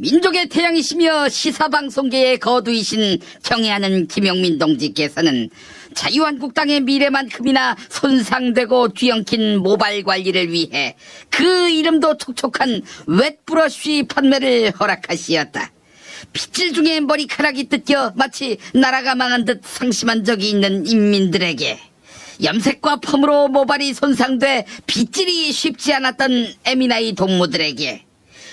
민족의 태양이시며 시사방송계의 거두이신 경애하는 김용민 동지께서는 자유한국당의 미래만큼이나 손상되고 뒤엉킨 모발 관리를 위해 그 이름도 촉촉한 웻브러쉬 판매를 허락하시었다. 빗질 중에 머리카락이 뜯겨 마치 나라가 망한 듯 상심한 적이 있는 인민들에게, 염색과 펌으로 모발이 손상돼 빗질이 쉽지 않았던 에미나이 동무들에게,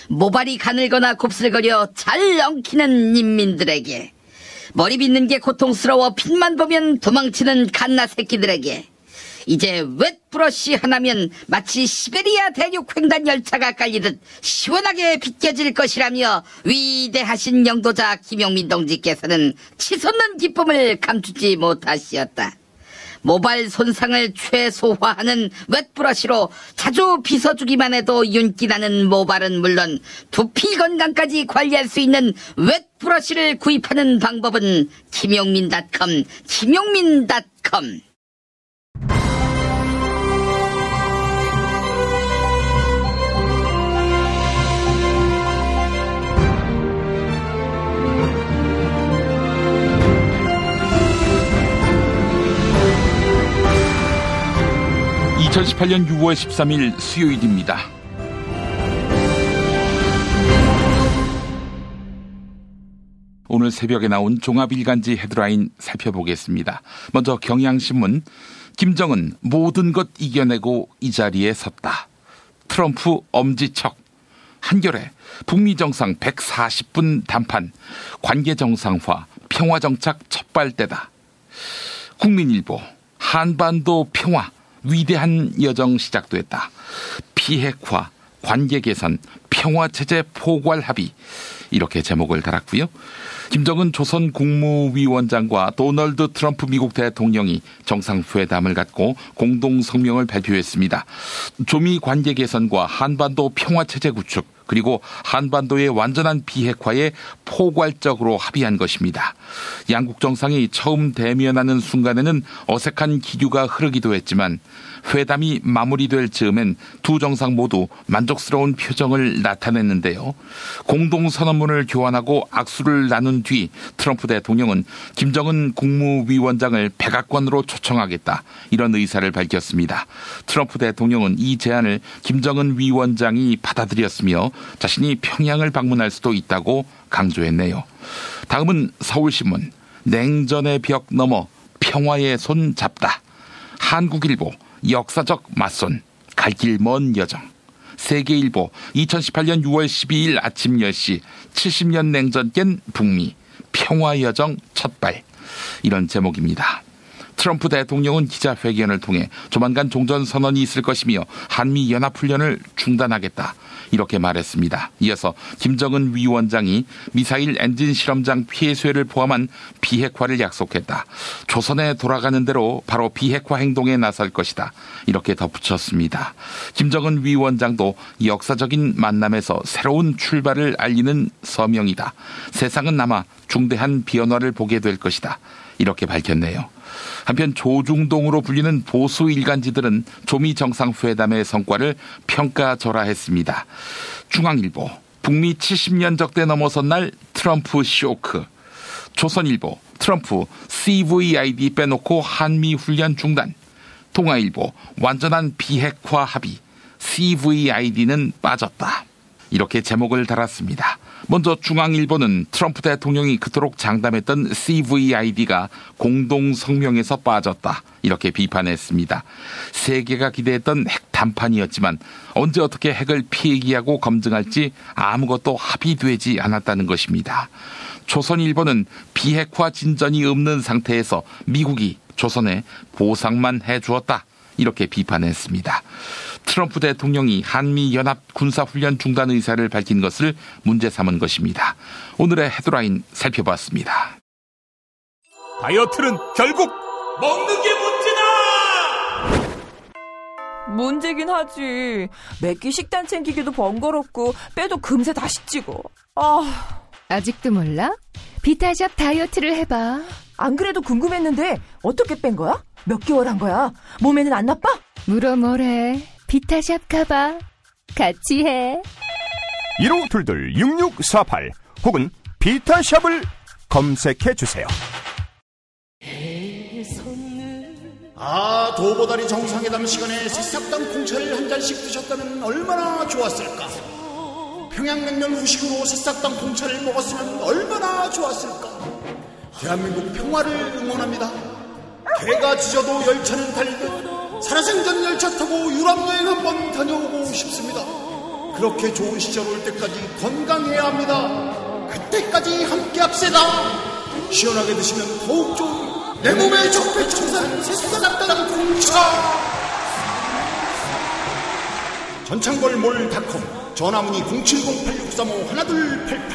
모발이 가늘거나 곱슬거려 잘 엉키는 인민들에게, 머리 빗는 게 고통스러워 빗만 보면 도망치는 갓나 새끼들에게, 이제 웻브러쉬 하나면 마치 시베리아 대륙 횡단 열차가 깔리듯 시원하게 빗겨질 것이라며 위대하신 영도자 김용민 동지께서는 치솟는 기쁨을 감추지 못하시었다. 모발 손상을 최소화하는 웻브러쉬로 자주 빗어주기만 해도 윤기나는 모발은 물론 두피 건강까지 관리할 수 있는 웻브러쉬를 구입하는 방법은 김용민닷컴. 2018년 6월 13일 수요일입니다. 오늘 새벽에 나온 종합일간지 헤드라인 살펴보겠습니다. 먼저 경향신문, 김정은 모든 것 이겨내고 이 자리에 섰다. 트럼프 엄지척. 한겨레, 북미 정상 140분 담판, 관계 정상화, 평화 정착 첫발대다. 국민일보, 한반도 평화, 위대한 여정 시작됐다. 비핵화, 관계 개선, 평화체제 포괄 합의, 이렇게 제목을 달았고요. 김정은 조선 국무위원장과 도널드 트럼프 미국 대통령이 정상회담을 갖고 공동 성명을 발표했습니다. 조미 관계 개선과 한반도 평화체제 구축, 그리고 한반도의 완전한 비핵화에 포괄적으로 합의한 것입니다. 양국 정상이 처음 대면하는 순간에는 어색한 기류가 흐르기도 했지만 회담이 마무리될 즈음엔 두 정상 모두 만족스러운 표정을 나타냈는데요. 공동선언문을 교환하고 악수를 나눈 뒤 트럼프 대통령은 김정은 국무위원장을 백악관으로 초청하겠다, 이런 의사를 밝혔습니다. 트럼프 대통령은 이 제안을 김정은 위원장이 받아들였으며 자신이 평양을 방문할 수도 있다고 강조했네요. 다음은 서울신문, 냉전의 벽 넘어 평화의 손 잡다. 한국일보, 역사적 맞선, 갈 길 먼 여정. 세계일보, 2018년 6월 12일 아침 10시, 70년 냉전 깬 북미, 평화 여정 첫발, 이런 제목입니다. 트럼프 대통령은 기자회견을 통해 조만간 종전선언이 있을 것이며 한미연합훈련을 중단하겠다, 이렇게 말했습니다. 이어서 김정은 위원장이 미사일 엔진 실험장 폐쇄를 포함한 비핵화를 약속했다. 조선에 돌아가는 대로 바로 비핵화 행동에 나설 것이다, 이렇게 덧붙였습니다. 김정은 위원장도 역사적인 만남에서 새로운 출발을 알리는 서명이다. 세상은 아마 중대한 변화를 보게 될 것이다, 이렇게 밝혔네요. 한편 조중동으로 불리는 보수 일간지들은 조미 정상회담의 성과를 평가절하했습니다. 중앙일보, 북미 70년 적대 넘어선 날 트럼프 쇼크. 조선일보, 트럼프 CVID 빼놓고 한미훈련 중단. 동아일보, 완전한 비핵화 합의, CVID는 빠졌다, 이렇게 제목을 달았습니다. 먼저 중앙일보는 트럼프 대통령이 그토록 장담했던 CVID가 공동성명에서 빠졌다, 이렇게 비판했습니다. 세계가 기대했던 핵 담판이었지만 언제 어떻게 핵을 폐기하고 검증할지 아무것도 합의되지 않았다는 것입니다. 조선일보는 비핵화 진전이 없는 상태에서 미국이 조선에 보상만 해주었다, 이렇게 비판했습니다. 트럼프 대통령이 한미연합 군사훈련 중단 의사를 밝힌 것을 문제 삼은 것입니다. 오늘의 헤드라인 살펴봤습니다. 다이어트는 결국 먹는 게 문제다! 문제긴 하지. 매끼 식단 챙기기도 번거롭고 빼도 금세 다시 찌고. 아직도 몰라? 비타샵 다이어트를 해봐. 안 그래도 궁금했는데 어떻게 뺀 거야? 몇 개월 한 거야? 몸에는 안 나빠? 물어 뭐래. 비타샵 가봐. 같이 해. 1522-6648 혹은 비타샵을 검색해주세요. 도보다리 정상회담 시간에 새싹당 콩차를 한 잔씩 드셨다면 얼마나 좋았을까. 평양냉면 후식으로 새싹당 콩차를 먹었으면 얼마나 좋았을까. 대한민국 평화를 응원합니다. 개가 짖어도 열차는 달리듯 살아생전 열차 타고 유럽여행 한번 다녀오고 싶습니다. 그렇게 좋은 시절 올 때까지 건강해야 합니다. 그때까지 함께 합시다. 시원하게 드시면 더욱 좋은 내 몸의 적폐청산 새싹당 콩차. 전창걸몰닷컴 전화문의 070-8635-1288.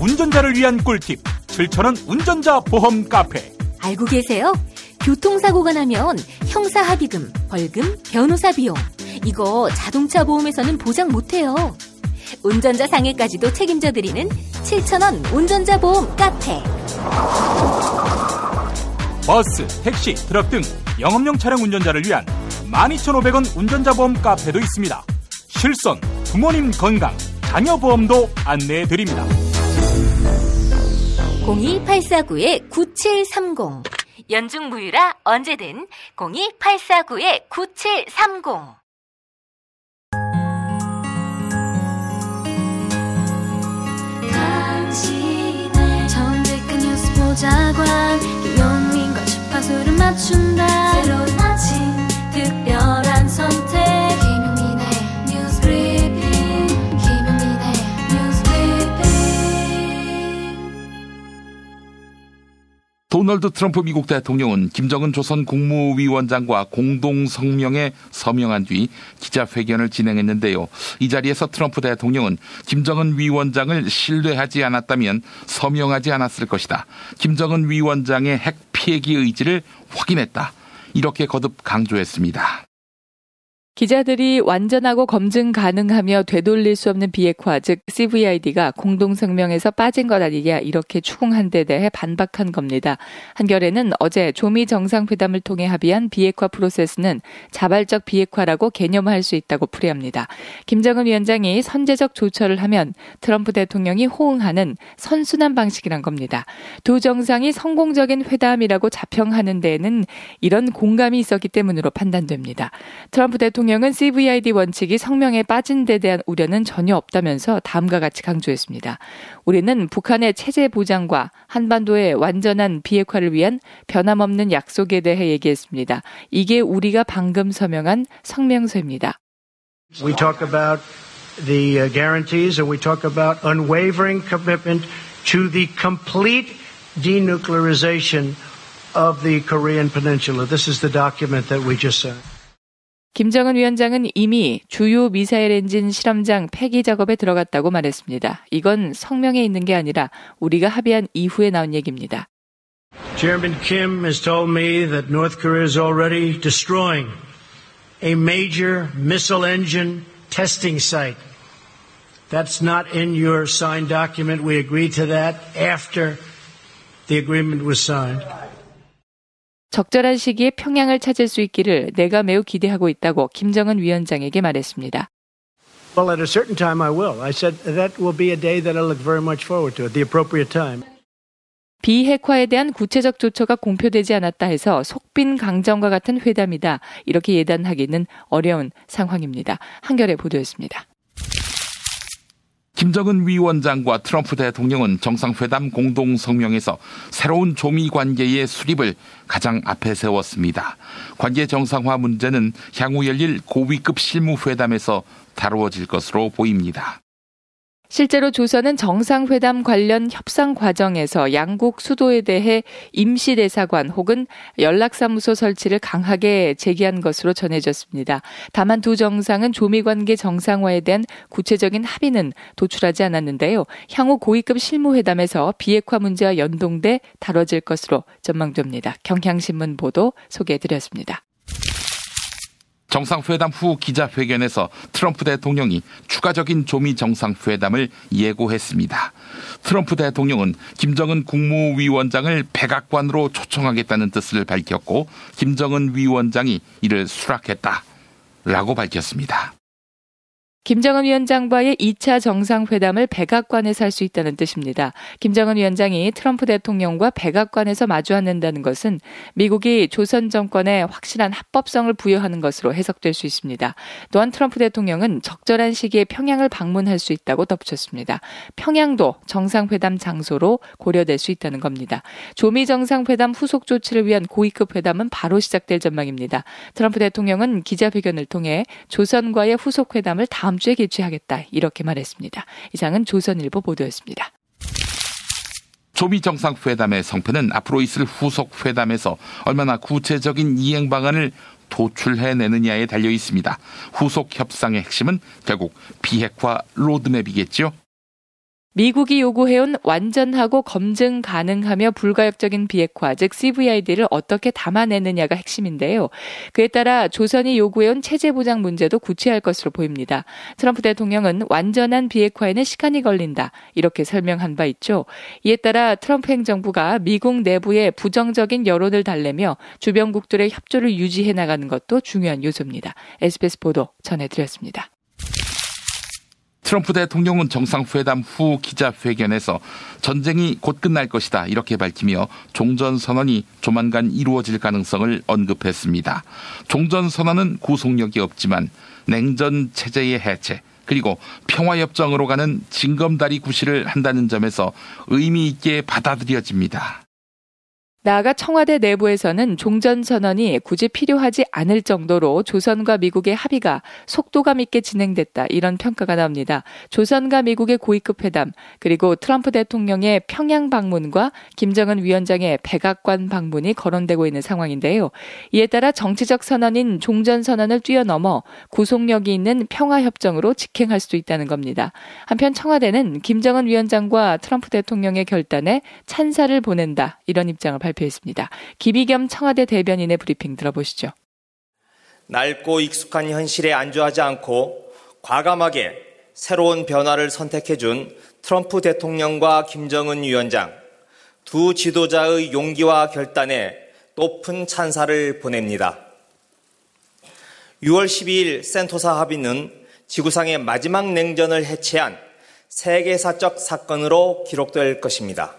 운전자를 위한 꿀팁 7,000원 운전자 보험 카페. 알고 계세요? 교통사고가 나면 형사합의금, 벌금, 변호사 비용 이거 자동차 보험에서는 보장 못해요. 운전자 상해까지도 책임져드리는 7,000원 운전자 보험 카페. 버스, 택시, 트럭 등 영업용 차량 운전자를 위한 12,500원 운전자 보험 카페도 있습니다. 실손, 부모님 건강, 자녀 보험도 안내해드립니다. 02849-9730 연중 무휴라 언제든 02849-9730. 정직한 뉴스 보자관 김용민과 주파수를 맞춘다. 새로운 아침 특별한 선택 김용민의 뉴스 브리핑. 김용민의 뉴스 브리핑. 도널드 트럼프 미국 대통령은 김정은 조선 국무위원장과 공동 성명에 서명한 뒤 기자회견을 진행했는데요. 이 자리에서 트럼프 대통령은 김정은 위원장을 신뢰하지 않았다면 서명하지 않았을 것이다. 김정은 위원장의 핵 피해기 의지를 확인했다. 이렇게 거듭 강조했습니다. 기자들이 완전하고 검증 가능하며 되돌릴 수 없는 비핵화, 즉 CVID가 공동성명에서 빠진 것 아니냐 이렇게 추궁한 데 대해 반박한 겁니다. 한겨레는 어제 조미 정상회담을 통해 합의한 비핵화 프로세스는 자발적 비핵화라고 개념화할 수 있다고 풀이합니다. 김정은 위원장이 선제적 조처를 하면 트럼프 대통령이 호응하는 선순환 방식이란 겁니다. 두 정상이 성공적인 회담이라고 자평하는 데에는 이런 공감이 있었기 때문으로 판단됩니다. 트럼프 대통령은 CVID 원칙이 성명에 빠진 데 대한 우려는 전혀 없다면서 다음과 같이 강조했습니다. 우리는 북한의 체제 보장과 한반도의 완전한 비핵화를 위한 변함없는 약속에 대해 얘기했습니다. 이게 우리가 방금 서명한 성명서입니다. We talk about the guarantees and we talk about unwavering commitment to the complete denuclearization of the Korean Peninsula. This is the document that we just signed. 김정은 위원장은 이미 주요 미사일 엔진 실험장 폐기 작업에 들어갔다고 말했습니다. 이건 성명에 있는 게 아니라 우리가 합의한 이후에 나온 얘기입니다. Chairman Kim has told me that North Korea is already destroying a major missile engine testing site. That's not in your signed document. We agreed to that after the agreement was signed. 적절한 시기에 평양을 찾을 수 있기를 내가 매우 기대하고 있다고 김정은 위원장에게 말했습니다. Well, at a certain time I will. I said that will be a day that I look very much forward to at the appropriate time. 비핵화에 대한 구체적 조처가 공표되지 않았다 해서 속빈 강정과 같은 회담이다. 이렇게 예단하기는 어려운 상황입니다. 한겨레 보도였습니다. 김정은 위원장과 트럼프 대통령은 정상회담 공동성명에서 새로운 조미 관계의 수립을 가장 앞에 세웠습니다. 관계 정상화 문제는 향후 열릴 고위급 실무회담에서 다루어질 것으로 보입니다. 실제로 조선은 정상회담 관련 협상 과정에서 양국 수도에 대해 임시대사관 혹은 연락사무소 설치를 강하게 제기한 것으로 전해졌습니다. 다만 두 정상은 조미관계 정상화에 대한 구체적인 합의는 도출하지 않았는데요. 향후 고위급 실무회담에서 비핵화 문제와 연동돼 다뤄질 것으로 전망됩니다. 경향신문 보도 소개해드렸습니다. 정상회담 후 기자회견에서 트럼프 대통령이 추가적인 조미 정상회담을 예고했습니다. 트럼프 대통령은 김정은 국무위원장을 백악관으로 초청하겠다는 뜻을 밝혔고 김정은 위원장이 이를 수락했다. 라고 밝혔습니다. 김정은 위원장과의 2차 정상회담을 백악관에서 할 수 있다는 뜻입니다. 김정은 위원장이 트럼프 대통령과 백악관에서 마주 앉는다는 것은 미국이 조선 정권에 확실한 합법성을 부여하는 것으로 해석될 수 있습니다. 또한 트럼프 대통령은 적절한 시기에 평양을 방문할 수 있다고 덧붙였습니다. 평양도 정상회담 장소로 고려될 수 있다는 겁니다. 조미 정상회담 후속 조치를 위한 고위급 회담은 바로 시작될 전망입니다. 트럼프 대통령은 기자회견을 통해 조선과의 후속 회담을 다음 주에 개최하겠다 이렇게 말했습니다. 이상은 조선일보 보도였습니다. 조미 정상회담의 성패는 앞으로 있을 후속 회담에서 얼마나 구체적인 이행 방안을 도출해내느냐에 달려 있습니다. 후속 협상의 핵심은 결국 비핵화 로드맵이겠죠. 미국이 요구해온 완전하고 검증 가능하며 불가역적인 비핵화, 즉 CVID를 어떻게 담아내느냐가 핵심인데요. 그에 따라 조선이 요구해온 체제 보장 문제도 구체할 것으로 보입니다. 트럼프 대통령은 완전한 비핵화에는 시간이 걸린다, 이렇게 설명한 바 있죠. 이에 따라 트럼프 행정부가 미국 내부에 부정적인 여론을 달래며 주변국들의 협조를 유지해 나가는 것도 중요한 요소입니다. SBS 보도 전해드렸습니다. 트럼프 대통령은 정상회담 후 기자회견에서 전쟁이 곧 끝날 것이다 이렇게 밝히며 종전선언이 조만간 이루어질 가능성을 언급했습니다. 종전선언은 구속력이 없지만 냉전 체제의 해체 그리고 평화협정으로 가는 징검다리 구실을 한다는 점에서 의미 있게 받아들여집니다. 나아가 청와대 내부에서는 종전선언이 굳이 필요하지 않을 정도로 조선과 미국의 합의가 속도감 있게 진행됐다, 이런 평가가 나옵니다. 조선과 미국의 고위급 회담, 그리고 트럼프 대통령의 평양 방문과 김정은 위원장의 백악관 방문이 거론되고 있는 상황인데요. 이에 따라 정치적 선언인 종전선언을 뛰어넘어 구속력이 있는 평화협정으로 직행할 수도 있다는 겁니다. 한편 청와대는 김정은 위원장과 트럼프 대통령의 결단에 찬사를 보낸다, 이런 입장을 발표했습니다. 김희겸 청와대 대변인의 브리핑 들어보시죠. 낡고 익숙한 현실에 안주하지 않고 과감하게 새로운 변화를 선택해준 트럼프 대통령과 김정은 위원장, 두 지도자의 용기와 결단에 높은 찬사를 보냅니다. 6월 12일 센토사 합의는 지구상의 마지막 냉전을 해체한 세계사적 사건으로 기록될 것입니다.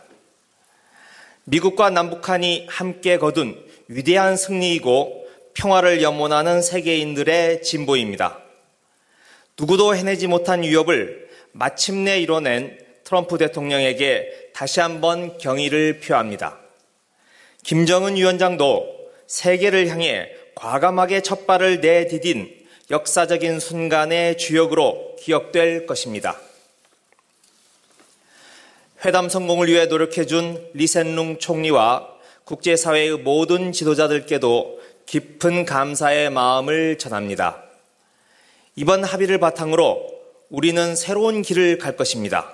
미국과 남북한이 함께 거둔 위대한 승리이고 평화를 염원하는 세계인들의 진보입니다. 누구도 해내지 못한 위협을 마침내 이뤄낸 트럼프 대통령에게 다시 한번 경의를 표합니다. 김정은 위원장도 세계를 향해 과감하게 첫발을 내디딘 역사적인 순간의 주역으로 기억될 것입니다. 회담 성공을 위해 노력해준 리센룽 총리와 국제사회의 모든 지도자들께도 깊은 감사의 마음을 전합니다. 이번 합의를 바탕으로 우리는 새로운 길을 갈 것입니다.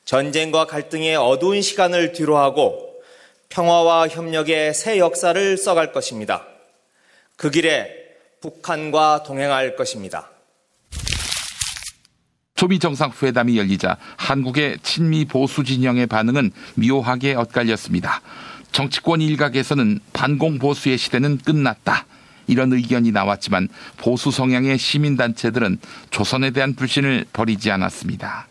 전쟁과 갈등의 어두운 시간을 뒤로하고 평화와 협력의 새 역사를 써갈 것입니다. 그 길에 북한과 동행할 것입니다. 조미 정상회담이 열리자 한국의 친미 보수 진영의 반응은 묘하게 엇갈렸습니다. 정치권 일각에서는 반공 보수의 시대는 끝났다, 이런 의견이 나왔지만 보수 성향의 시민단체들은 조선에 대한 불신을 버리지 않았습니다.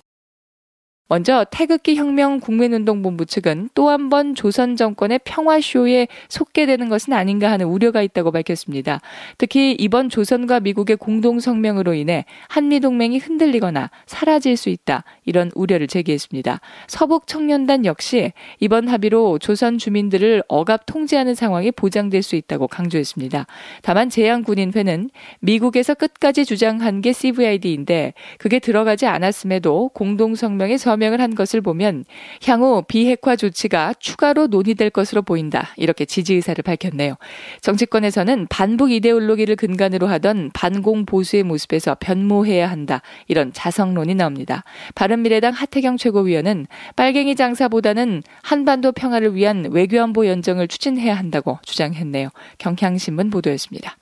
먼저 태극기 혁명 국민운동본부 측은 또 한 번 조선 정권의 평화쇼에 속게되는 것은 아닌가 하는 우려가 있다고 밝혔습니다. 특히 이번 조선과 미국의 공동성명으로 인해 한미동맹이 흔들리거나 사라질 수 있다, 이런 우려를 제기했습니다. 서북청년단 역시 이번 합의로 조선 주민들을 억압 통제하는 상황이 보장될 수 있다고 강조했습니다. 다만 제양군인회는 미국에서 끝까지 주장한 게 CVID인데 그게 들어가지 않았음에도 공동성명에 서명을 한 것을 보면 향후 비핵화 조치가 추가로 논의될 것으로 보인다, 이렇게 지지 의사를 밝혔네요. 정치권에서는 반북 이데올로기를 근간으로 하던 반공 보수의 모습에서 변모해야 한다, 이런 자성론이 나옵니다. 바른미래당 하태경 최고위원은 빨갱이 장사보다는 한반도 평화를 위한 외교안보 연정을 추진해야 한다고 주장했네요. 경향신문 보도였습니다.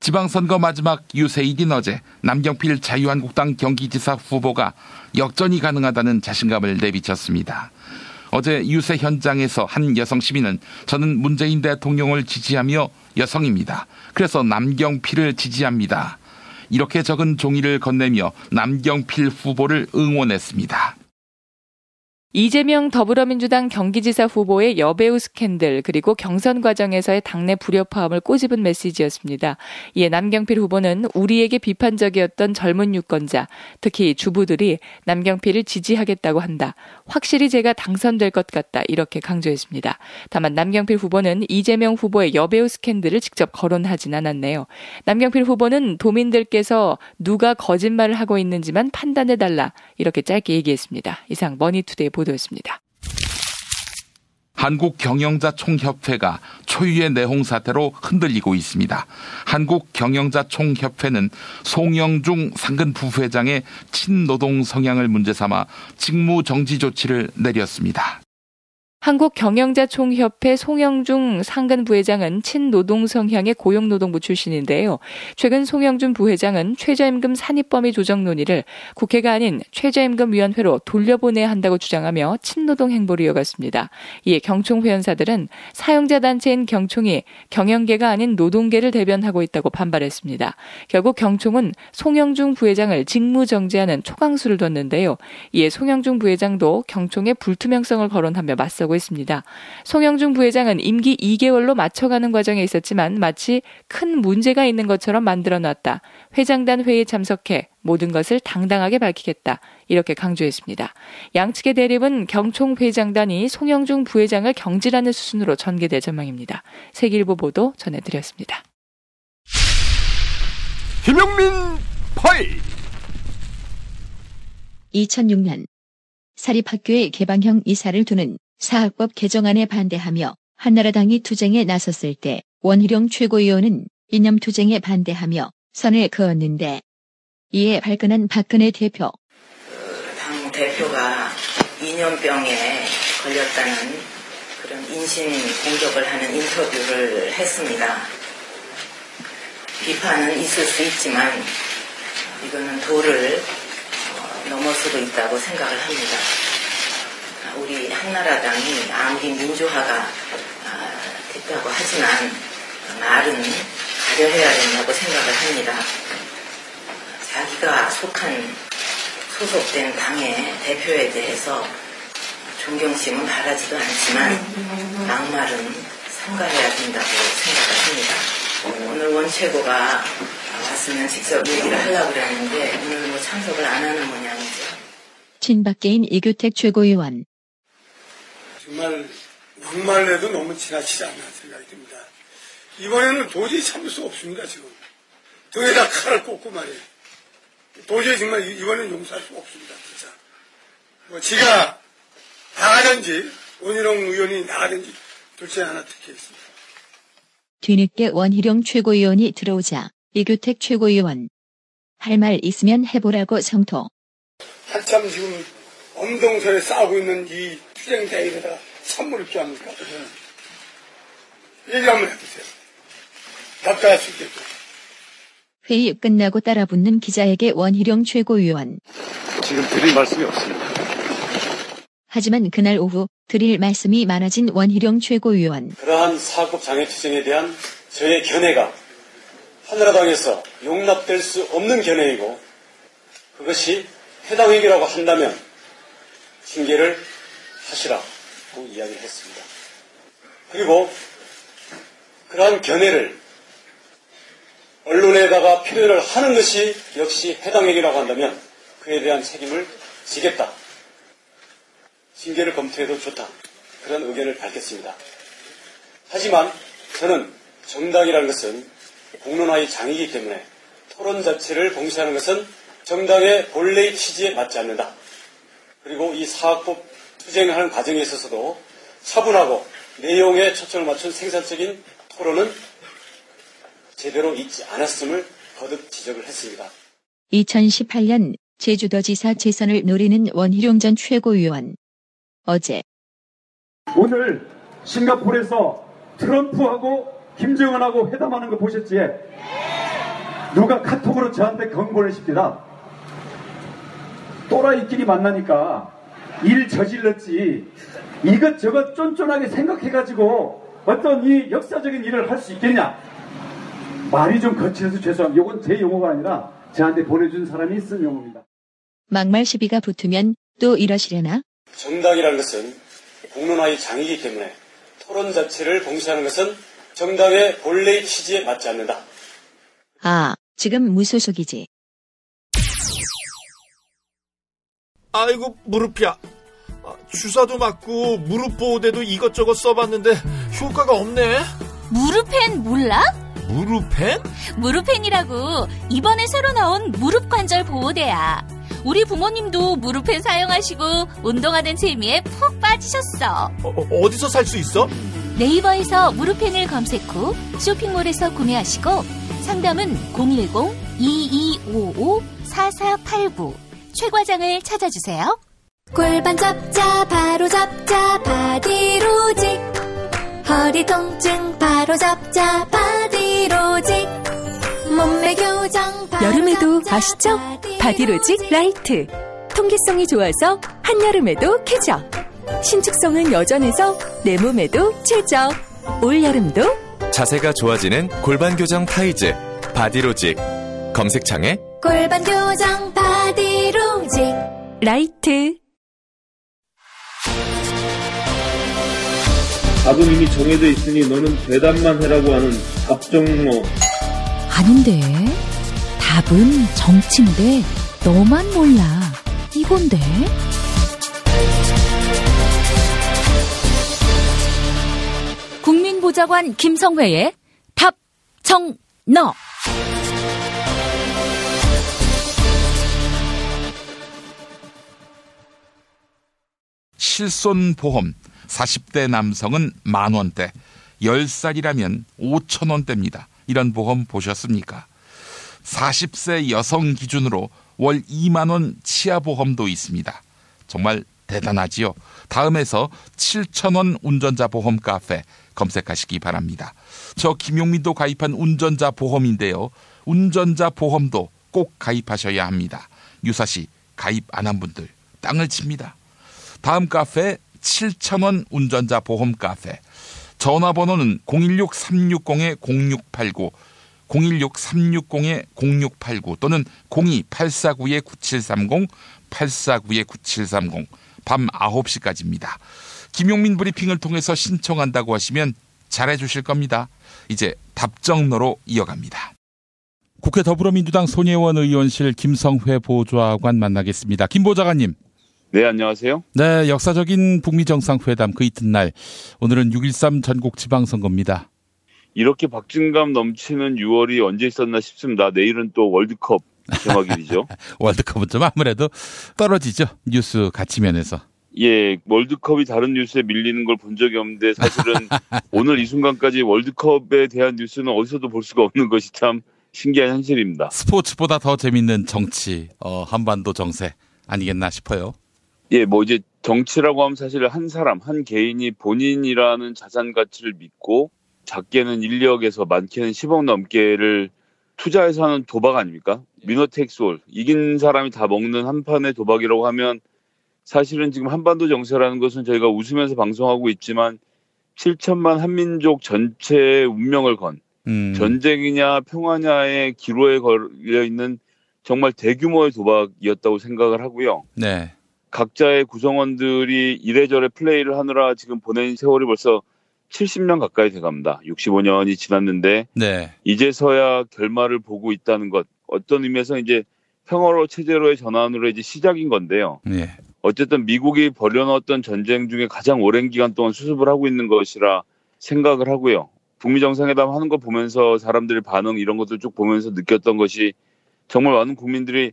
지방선거 마지막 유세일인 어제 남경필 자유한국당 경기지사 후보가 역전이 가능하다는 자신감을 내비쳤습니다. 어제 유세 현장에서 한 여성 시민은 저는 문재인 대통령을 지지하며 여성입니다. 그래서 남경필을 지지합니다. 이렇게 적은 종이를 건네며 남경필 후보를 응원했습니다. 이재명 더불어민주당 경기지사 후보의 여배우 스캔들 그리고 경선 과정에서의 당내 불협화음을 꼬집은 메시지였습니다. 이에 남경필 후보는 우리에게 비판적이었던 젊은 유권자, 특히 주부들이 남경필을 지지하겠다고 한다. 확실히 제가 당선될 것 같다. 이렇게 강조했습니다. 다만 남경필 후보는 이재명 후보의 여배우 스캔들을 직접 거론하진 않았네요. 남경필 후보는 도민들께서 누가 거짓말을 하고 있는지만 판단해달라. 이렇게 짧게 얘기했습니다. 이상 머니투데이 보도였습니다. 한국경영자총협회가 초유의 내홍 사태로 흔들리고 있습니다. 한국경영자총협회는 송영중 상근 부회장의 친노동 성향을 문제 삼아 직무 정지 조치를 내렸습니다. 한국경영자총협회 송영중 상근 부회장은 친노동 성향의 고용노동부 출신인데요. 최근 송영중 부회장은 최저임금 산입범위 조정 논의를 국회가 아닌 최저임금위원회로 돌려보내야 한다고 주장하며 친노동 행보를 이어갔습니다. 이에 경총 회원사들은 사용자 단체인 경총이 경영계가 아닌 노동계를 대변하고 있다고 반발했습니다. 결국 경총은 송영중 부회장을 직무정지하는 초강수를 뒀는데요. 이에 송영중 부회장도 경총의 불투명성을 거론하며 맞서고 있습니다. 송영중 부회장은 임기 2개월로 맞춰가는 과정에 있었지만 마치 큰 문제가 있는 것처럼 만들어놨다. 회장단 회의에 참석해 모든 것을 당당하게 밝히겠다. 이렇게 강조했습니다. 양측의 대립은 경총 회장단이 송영중 부회장을 경질하는 수순으로 전개될 전망입니다. 세계일보 보도 전해드렸습니다. 김영민 파일 2006년 사립학교의 개방형 이사를 두는 사학법 개정안에 반대하며 한나라당이 투쟁에 나섰을 때 원희룡 최고위원은 이념 투쟁에 반대하며 선을 그었는데 이에 발끈한 박근혜 대표. 당 대표가 이념병에 걸렸다는 그런 인신 공격을 하는 인터뷰를 했습니다. 비판은 있을 수 있지만 이거는 도를 넘어서고 있다고 생각을 합니다. 우리 한나라당이 아무리 민주화가 됐다고 하지만 말은 가려해야 된다고 생각을 합니다. 자기가 소속된 당의 대표에 대해서 존경심은 바라지도 않지만 막말은 삼가해야 된다고 생각을 합니다. 오늘 원최고가 왔으면 직접 얘기를 하려고 그랬는데 오늘 참석을 안 하는 모양이죠. 친박계인 이규택 최고위원. 정말 막말해도 너무 지나치지 않나 생각이 듭니다. 이번에는 도저히 참을 수 없습니다. 지금 등에다 칼을 꽂고 말이에요. 도저히 정말 이번에는 용서할 수 없습니다. 진짜 지가 나가든지 원희룡 의원이 나가든지 둘 중에 하나 택하겠습니다. 뒤늦게 원희룡 최고위원이 들어오자 이규택 최고위원. 할 말 있으면 해보라고 성토. 한참 지금 엄동설에 싸우고 있는 이 투쟁대회에다가 선물을 껴합니까? 얘기 한번 해보세요. 답답할 수 있겠죠. 회의 끝나고 따라붙는 기자에게 원희룡 최고위원. 지금 드릴 말씀이 없습니다. 하지만 그날 오후 드릴 말씀이 많아진 원희룡 최고위원. 그러한 사학법 장애투쟁에 대한 저의 견해가 한나라당에서 용납될 수 없는 견해이고 그것이 해당 행위라고 한다면 징계를 하시라고 이야기를 했습니다. 그리고 그러한 견해를 언론에다가 표현을 하는 것이 역시 해당 행위라고 한다면 그에 대한 책임을 지겠다. 징계를 검토해도 좋다. 그런 의견을 밝혔습니다. 하지만 저는 정당이라는 것은 공론화의 장이기 때문에 토론 자체를 봉쇄하는 것은 정당의 본래의 취지에 맞지 않는다. 그리고 이 사학법 투쟁을 하는 과정에 있어서도 차분하고 내용에 초점을 맞춘 생산적인 토론은 제대로 있지 않았음을 거듭 지적을 했습니다. 2018년 제주도지사 재선을 노리는 원희룡 전 최고위원. 어제 오늘 싱가포르에서 트럼프하고 김정은하고 회담하는 거 보셨지? 누가 카톡으로 저한테 경고를 시킵니다. 또라이끼리 만나니까 일 저질렀지 이것저것 쫀쫀하게 생각해가지고 어떤 이 역사적인 일을 할 수 있겠냐? 말이 좀 거칠어서 죄송합니다. 이건 제 용어가 아니라 저한테 보내준 사람이 쓴 용어입니다. 막말 시비가 붙으면 또 이러시려나? 정당이라는 것은 공론화의 장이기 때문에 토론 자체를 봉쇄하는 것은 정당의 본래의 취지에 맞지 않는다. 아, 지금 무소속이지. 아이고 무릎이야. 주사도 맞고 무릎 보호대도 이것저것 써봤는데 효과가 없네. 무릎펜 몰라? 무릎펜? 무릎펜이라고 이번에 새로 나온 무릎 관절 보호대야. 우리 부모님도 무릎펜 사용하시고 운동하는 재미에 푹 빠지셨어. 어디서 살 수 있어? 네이버에서 무릎펜을 검색 후 쇼핑몰에서 구매하시고 상담은 010-2255-4489 최 과장을 찾아주세요. 골반 잡자 바로 잡자 바디로직, 허리 통증 바로 잡자 바디로직, 몸매 교정 여름에도 아시죠? 바디로직 라이트. 통기성이 좋아서 한여름에도 쾌적. 신축성은 여전해서 내 몸에도 최적. 올여름도 자세가 좋아지는 골반 교정 타이즈 바디로직. 검색창에 골반 교정 바디로직 라이트. 답은 이미 정해져 있으니 너는 대답만 해라고 하는 답정너. 아닌데. 답은 정치인데 너만 몰라. 이건데. 국민보좌관 김성회의 답정너. 실손보험 40대 남성은 10,000원대, 10살이라면 5,000원대입니다. 이런 보험 보셨습니까? 40세 여성 기준으로 월 2만원 치아 보험도 있습니다. 정말 대단하지요. 다음에서 7,000원 운전자 보험 카페 검색하시기 바랍니다. 저 김용민도 가입한 운전자 보험인데요. 운전자 보험도 꼭 가입하셔야 합니다. 유사시 가입 안 한 분들 땅을 칩니다. 다음 카페 7,000원 운전자 보험 카페. 전화번호는 016-360-0689, 016-360-0689 또는 02-849-9730, 849-9730. 밤 9시까지입니다. 김용민 브리핑을 통해서 신청한다고 하시면 잘해주실 겁니다. 이제 답정너로 이어갑니다. 국회 더불어민주당 손혜원 의원실 김성회 보좌관 만나겠습니다. 김 보좌관님. 네, 안녕하세요. 네, 역사적인 북미 정상회담 그 이튿날, 오늘은 6.13 전국 지방선거입니다. 이렇게 박진감 넘치는 6월이 언제 있었나 싶습니다. 내일은 또 월드컵 개막일이죠. 월드컵은 좀 아무래도 떨어지죠. 뉴스 가치 면에서. 예, 월드컵이 다른 뉴스에 밀리는 걸 본 적이 없는데 사실은 오늘 이 순간까지 월드컵에 대한 뉴스는 어디서도 볼 수가 없는 것이 참 신기한 현실입니다. 스포츠보다 더 재밌는 정치, 한반도 정세 아니겠나 싶어요. 예, 뭐 이제 정치라고 하면 사실 한 사람, 한 개인이 본인이라는 자산 가치를 믿고 작게는 1억에서 많게는 10억 넘게를 투자해서 하는 도박 아닙니까? 위너텍스올. 이긴 사람이 다 먹는 한 판의 도박이라고 하면 사실은 지금 한반도 정세라는 것은 저희가 웃으면서 방송하고 있지만 7천만 한민족 전체의 운명을 건 전쟁이냐 평화냐의 기로에 걸려있는 정말 대규모의 도박이었다고 생각을 하고요. 네. 각자의 구성원들이 이래저래 플레이를 하느라 지금 보낸 세월이 벌써 70년 가까이 돼갑니다. 65년이 지났는데 네. 이제서야 결말을 보고 있다는 것. 어떤 의미에서 이제 평화로 체제로의 전환으로 이제 시작인 건데요. 네. 어쨌든 미국이 벌여넣었던 전쟁 중에 가장 오랜 기간 동안 수습을 하고 있는 것이라 생각을 하고요. 북미 정상회담 하는 거 보면서 사람들의 반응 이런 것들 쭉 보면서 느꼈던 것이 정말 많은 국민들이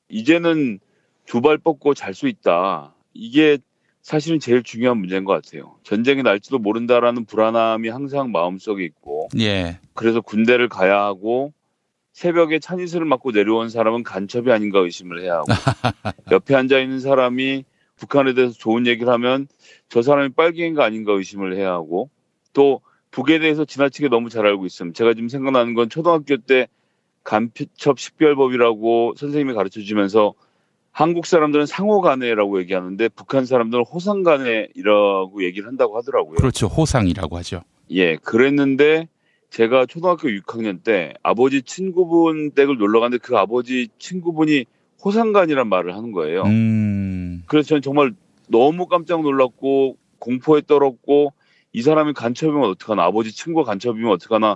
이제는 두 발 뻗고 잘 수 있다. 이게 사실은 제일 중요한 문제인 것 같아요. 전쟁이 날지도 모른다라는 불안함이 항상 마음속에 있고 예. 그래서 군대를 가야 하고 새벽에 찬이슬을 맞고 내려온 사람은 간첩이 아닌가 의심을 해야 하고 옆에 앉아있는 사람이 북한에 대해서 좋은 얘기를 하면 저 사람이 빨갱이가 아닌가 의심을 해야 하고 또 북에 대해서 지나치게 너무 잘 알고 있음. 제가 지금 생각나는 건 초등학교 때 간첩 식별법이라고 선생님이 가르쳐주면서 한국 사람들은 상호간에라고 얘기하는데 북한 사람들은 호상간에라고 얘기를 한다고 하더라고요. 그렇죠. 호상이라고 하죠. 예, 그랬는데 제가 초등학교 6학년 때 아버지 친구분 댁을 놀러 갔는데 그 아버지 친구분이 호상간이란 말을 하는 거예요. 그래서 저는 정말 너무 깜짝 놀랐고 공포에 떨었고 이 사람이 간첩이면 어떡하나, 아버지 친구가 간첩이면 어떡하나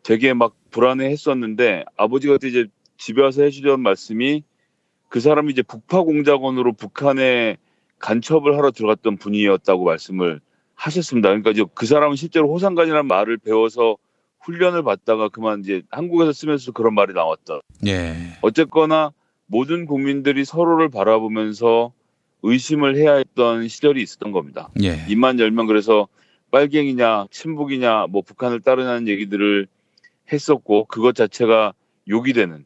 되게 막 불안해했었는데 아버지가 이제 집에 와서 해주던 말씀이 그 사람이 이제 북파공작원으로 북한에 간첩을 하러 들어갔던 분이었다고 말씀을 하셨습니다. 그러니까 이제 그 사람은 실제로 호상간이라는 말을 배워서 훈련을 받다가 그만 이제 한국에서 쓰면서 그런 말이 나왔다. 예. 어쨌거나 모든 국민들이 서로를 바라보면서 의심을 해야 했던 시절이 있었던 겁니다. 예. 입만 열면 그래서 빨갱이냐 친북이냐 뭐 북한을 따르냐는 얘기들을 했었고 그것 자체가 욕이 되는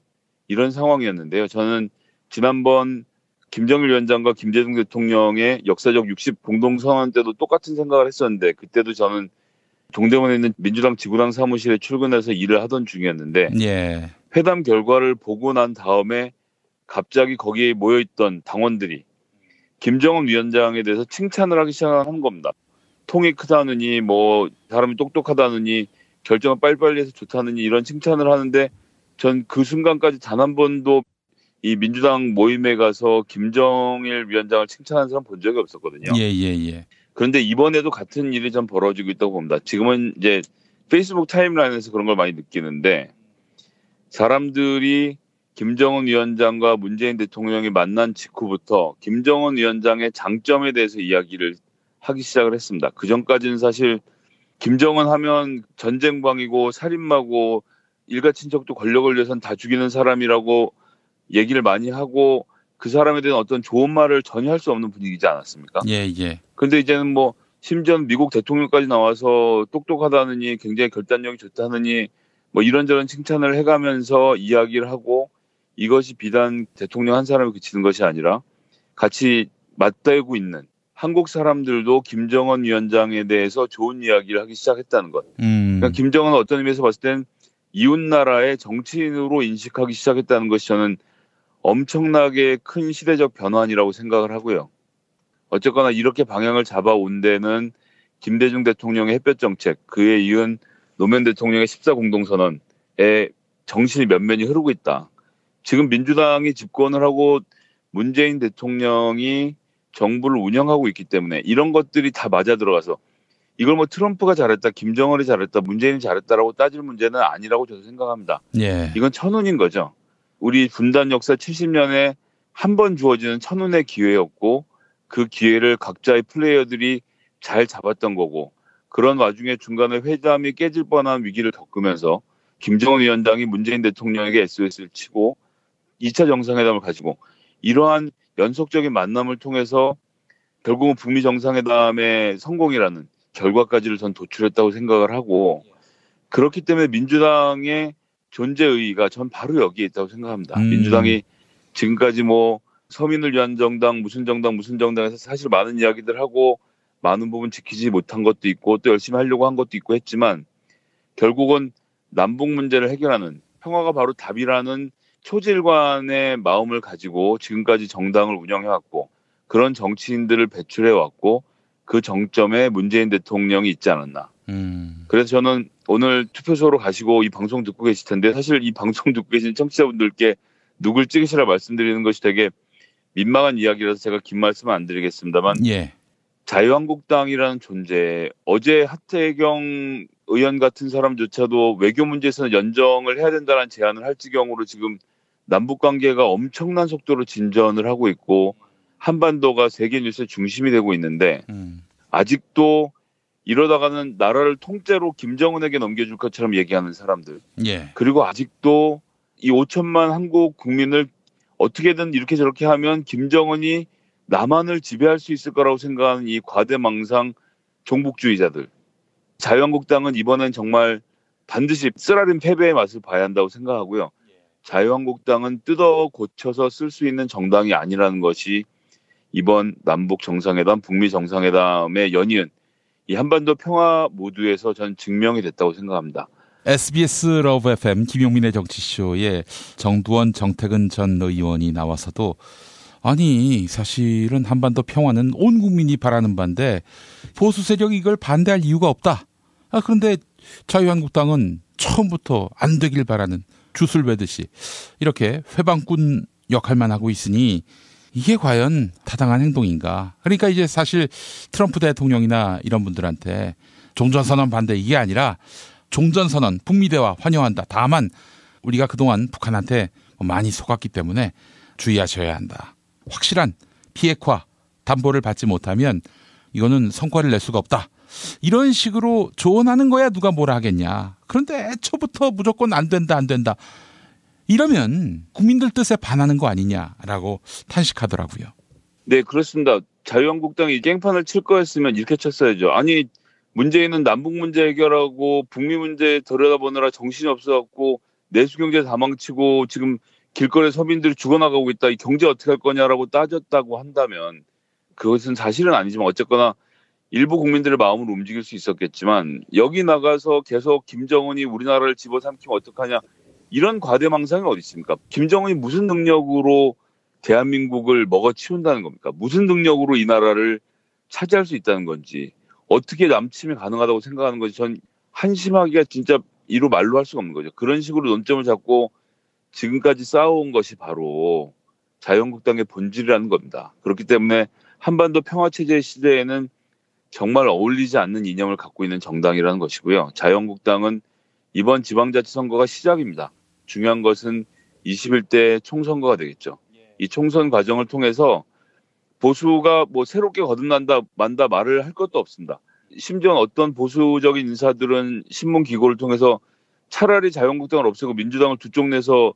이런 상황이었는데요. 저는 지난번 김정일 위원장과 김대중 대통령의 역사적 60 공동선언 때도 똑같은 생각을 했었는데 그때도 저는 동대문에 있는 민주당 지구당 사무실에 출근해서 일을 하던 중이었는데 예. 회담 결과를 보고 난 다음에 갑자기 거기에 모여있던 당원들이 김정은 위원장에 대해서 칭찬을 하기 시작하는 겁니다. 통이 크다느니 뭐 사람이 똑똑하다느니 결정을 빨리빨리 해서 좋다느니 이런 칭찬을 하는데 전 그 순간까지 단 한 번도 이 민주당 모임에 가서 김정일 위원장을 칭찬하는 사람 본 적이 없었거든요. 예. 그런데 이번에도 같은 일이 좀 벌어지고 있다고 봅니다. 지금은 이제 페이스북 타임라인에서 그런 걸 많이 느끼는데 사람들이 김정은 위원장과 문재인 대통령이 만난 직후부터 김정은 위원장의 장점에 대해서 이야기를 하기 시작을 했습니다. 그전까지는 사실 김정은 하면 전쟁광이고 살인마고 일가 친척도 권력을 위해서는 다 죽이는 사람이라고 얘기를 많이 하고 그 사람에 대한 어떤 좋은 말을 전혀 할 수 없는 분위기지 않았습니까? 예. 근데 이제는 뭐 심지어 미국 대통령까지 나와서 똑똑하다느니 굉장히 결단력이 좋다느니 뭐 이런저런 칭찬을 해가면서 이야기를 하고 이것이 비단 대통령 한 사람에 그치는 것이 아니라 같이 맞대고 있는 한국 사람들도 김정은 위원장에 대해서 좋은 이야기를 하기 시작했다는 것. 그러니까 김정은은 어떤 의미에서 봤을 땐 이웃나라의 정치인으로 인식하기 시작했다는 것이 저는 엄청나게 큰 시대적 변환이라고 생각을 하고요. 어쨌거나 이렇게 방향을 잡아온 데는 김대중 대통령의 햇볕 정책, 그에 이은 노무현 대통령의 14공동선언의 정신이 면면이 흐르고 있다. 지금 민주당이 집권을 하고 문재인 대통령이 정부를 운영하고 있기 때문에 이런 것들이 다 맞아 들어가서 이걸 뭐 트럼프가 잘했다, 김정은이 잘했다, 문재인이 잘했다라고 따질 문제는 아니라고 저도 생각합니다. 예. 이건 천운인 거죠. 우리 분단 역사 70년에 한 번 주어지는 천운의 기회였고 그 기회를 각자의 플레이어들이 잘 잡았던 거고 그런 와중에 중간에 회담이 깨질 뻔한 위기를 겪으면서 김정은 위원장이 문재인 대통령에게 SOS를 치고 2차 정상회담을 가지고 이러한 연속적인 만남을 통해서 결국은 북미 정상회담의 성공이라는 결과까지를 전 도출했다고 생각을 하고 그렇기 때문에 민주당의 존재 의의가 전 바로 여기에 있다고 생각합니다. 민주당이 지금까지 뭐 서민을 위한 정당, 무슨 정당에서 사실 많은 이야기들 하고 많은 부분 지키지 못한 것도 있고 또 열심히 하려고 한 것도 있고 했지만 결국은 남북 문제를 해결하는 평화가 바로 답이라는 초질관의 마음을 가지고 지금까지 정당을 운영해왔고 그런 정치인들을 배출해왔고 그 정점에 문재인 대통령이 있지 않았나. 그래서 저는 오늘 투표소로 가시고 이 방송 듣고 계실 텐데 사실 이 방송 듣고 계신 청취자분들께 누굴 찍으시라 말씀드리는 것이 되게 민망한 이야기라서 제가 긴 말씀은 안 드리겠습니다만 자유한국당이라는 존재 어제 하태경 의원 같은 사람조차도 외교 문제에서는 연정을 해야 된다는 제안을 할 지경으로 지금 남북관계가 엄청난 속도로 진전을 하고 있고 한반도가 세계 뉴스의 중심이 되고 있는데 아직도 이러다가는 나라를 통째로 김정은에게 넘겨줄 것처럼 얘기하는 사람들 그리고 아직도 이 5천만 한국 국민을 어떻게든 이렇게 저렇게 하면 김정은이 남한을 지배할 수 있을 거라고 생각하는 이 과대망상 종북주의자들 자유한국당은 이번엔 정말 반드시 쓰라린 패배의 맛을 봐야 한다고 생각하고요. 자유한국당은 뜯어 고쳐서 쓸 수 있는 정당이 아니라는 것이 이번 남북 정상회담, 북미 정상회담의 연이은 이 한반도 평화 모두에서 전 증명이 됐다고 생각합니다. SBS 러브 FM 김용민의 정치쇼에 정두원, 정태근 전 의원이 나와서도 아니 사실은 한반도 평화는 온 국민이 바라는 바인데 보수 세력이 이걸 반대할 이유가 없다. 그런데 자유한국당은 처음부터 안 되길 바라는 주술 베듯이 이렇게 회방꾼 역할만 하고 있으니 이게 과연 타당한 행동인가. 그러니까 이제 사실 트럼프 대통령이나 이런 분들한테 종전선언 반대 이게 아니라 종전선언 북미 대화 환영한다. 다만 우리가 그동안 북한한테 많이 속았기 때문에 주의하셔야 한다. 확실한 비핵화 담보를 받지 못하면 이거는 성과를 낼 수가 없다. 이런 식으로 조언하는 거야 누가 뭐라 하겠냐. 그런데 애초부터 무조건 안 된다. 이러면 국민들 뜻에 반하는 거 아니냐라고 탄식하더라고요. 네, 그렇습니다. 자유한국당이 깽판을 칠 거였으면 이렇게 쳤어야죠. 아니 문재인은 남북 문제 해결하고 북미 문제 들여다보느라 정신이 없어갖고 내수경제 다 망치고 지금 길거리 서민들이 죽어나가고 있다. 이 경제 어떻게 할 거냐라고 따졌다고 한다면 그것은 사실은 아니지만 어쨌거나 일부 국민들의 마음을 움직일 수 있었겠지만 여기 나가서 계속 김정은이 우리나라를 집어삼키면 어떡하냐 이런 과대망상이 어디 있습니까? 김정은이 무슨 능력으로 대한민국을 먹어치운다는 겁니까? 무슨 능력으로 이 나라를 차지할 수 있다는 건지 어떻게 남침이 가능하다고 생각하는 건지 전 한심하기가 진짜 이루 말로 할 수가 없는 거죠. 그런 식으로 논점을 잡고 지금까지 쌓아온 것이 바로 자유한국당의 본질이라는 겁니다. 그렇기 때문에 한반도 평화체제 시대에는 정말 어울리지 않는 이념을 갖고 있는 정당이라는 것이고요. 자유한국당은 이번 지방자치선거가 시작입니다. 중요한 것은 21대 총선거가 되겠죠. 이 총선 과정을 통해서 보수가 뭐 새롭게 거듭난다 만다 말을 할 것도 없습니다. 심지어 어떤 보수적인 인사들은 신문기고를 통해서 차라리 자유한국당을 없애고 민주당을 두 쪽 내서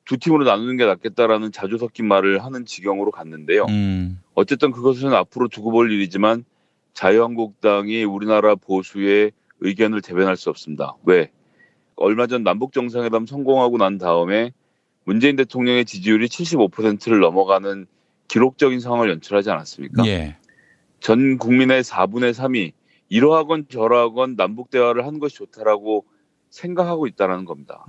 두 팀으로 나누는 게 낫겠다라는 자주 섞인 말을 하는 지경으로 갔는데요. 어쨌든 그것은 앞으로 두고 볼 일이지만 자유한국당이 우리나라 보수의 의견을 대변할 수 없습니다. 왜? 얼마 전 남북정상회담 성공하고 난 다음에 문재인 대통령의 지지율이 75%를 넘어가는 기록적인 상황을 연출하지 않았습니까? 예. 전 국민의 4분의 3이 이러하건 저러하건 남북대화를 하는 것이 좋다라고 생각하고 있다는 겁니다.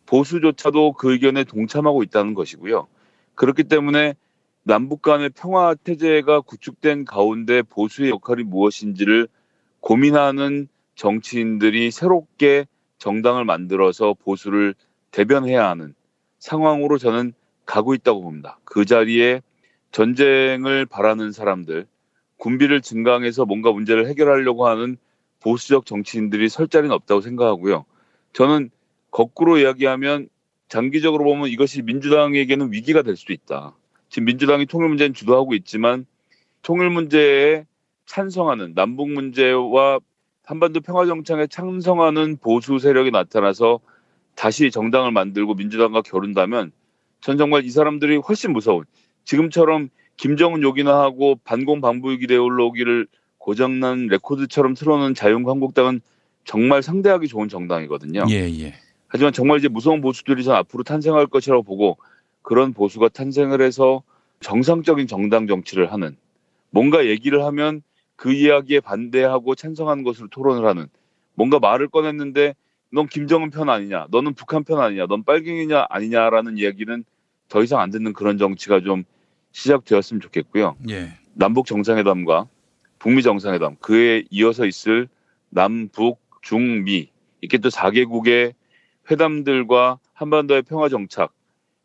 보수조차도 그 의견에 동참하고 있다는 것이고요. 그렇기 때문에 남북 간의 평화체제가 구축된 가운데 보수의 역할이 무엇인지를 고민하는 정치인들이 새롭게 정당을 만들어서 보수를 대변해야 하는 상황으로 저는 가고 있다고 봅니다. 그 자리에 전쟁을 바라는 사람들, 군비를 증강해서 뭔가 문제를 해결하려고 하는 보수적 정치인들이 설 자리는 없다고 생각하고요. 저는 거꾸로 이야기하면 장기적으로 보면 이것이 민주당에게는 위기가 될 수도 있다. 지금 민주당이 통일 문제는 주도하고 있지만 통일 문제에 찬성하는 남북 문제와 한반도 평화정착에 찬성하는 보수 세력이 나타나서 다시 정당을 만들고 민주당과 겨룬다면 전 정말 이 사람들이 훨씬 무서운 지금처럼 김정은 욕이나 하고 반공반부 이데올로기를 고장난 레코드처럼 틀어놓은 자유한국당은 정말 상대하기 좋은 정당이거든요. 예. 하지만 정말 이제 무서운 보수들이 전 앞으로 탄생할 것이라고 보고 그런 보수가 탄생을 해서 정상적인 정당 정치를 하는 뭔가 얘기를 하면 그 이야기에 반대하고 찬성하는 것으로 토론을 하는 뭔가 말을 꺼냈는데 넌 김정은 편 아니냐, 너는 북한 편 아니냐, 넌 빨갱이냐 아니냐라는 이야기는 더 이상 안 듣는 그런 정치가 좀 시작되었으면 좋겠고요. 예. 남북 정상회담과 북미 정상회담 그에 이어서 있을 남북 중미 이렇게 또 4개국의 회담들과 한반도의 평화 정착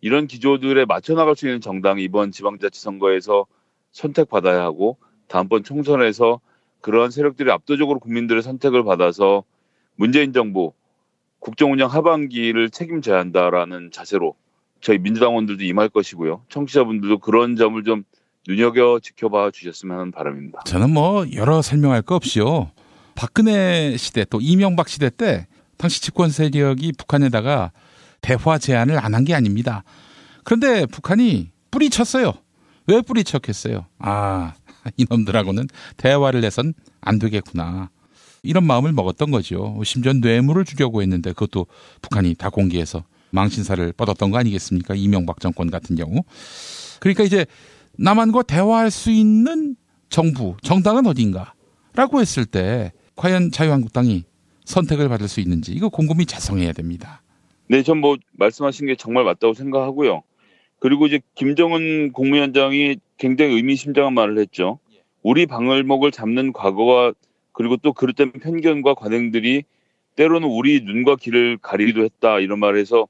이런 기조들에 맞춰 나갈 수 있는 정당이 이번 지방자치선거에서 선택받아야 하고 다음번 총선에서 그러한 세력들이 압도적으로 국민들의 선택을 받아서 문재인 정부 국정운영 하반기를 책임져야 한다라는 자세로 저희 민주당원들도 임할 것이고요. 청취자분들도 그런 점을 좀 눈여겨 지켜봐 주셨으면 하는 바람입니다. 저는 여러 설명할 거 없이요. 박근혜 시대 또 이명박 시대 때 당시 집권 세력이 북한에다가 대화 제안을 안 한 게 아닙니다. 그런데 북한이 뿌리쳤어요. 왜 뿌리쳤겠어요? 이놈들하고는 대화를 해선 안 되겠구나. 이런 마음을 먹었던 거죠. 심지어 뇌물을 주려고 했는데 그것도 북한이 다 공개해서 망신살을 뻗었던 거 아니겠습니까? 이명박 정권 같은 경우. 그러니까 이제 남한과 대화할 수 있는 정부, 정당은 어딘가라고 했을 때 과연 자유한국당이 선택을 받을 수 있는지 이거 곰곰이 자성해야 됩니다. 네, 전 말씀하신 게 정말 맞다고 생각하고요. 그리고 이제 김정은 국무위원장이 굉장히 의미심장한 말을 했죠. 우리 방울목을 잡는 과거와 그리고 또 그릇된 편견과 관행들이 때로는 우리 눈과 귀를 가리기도 했다 이런 말을 해서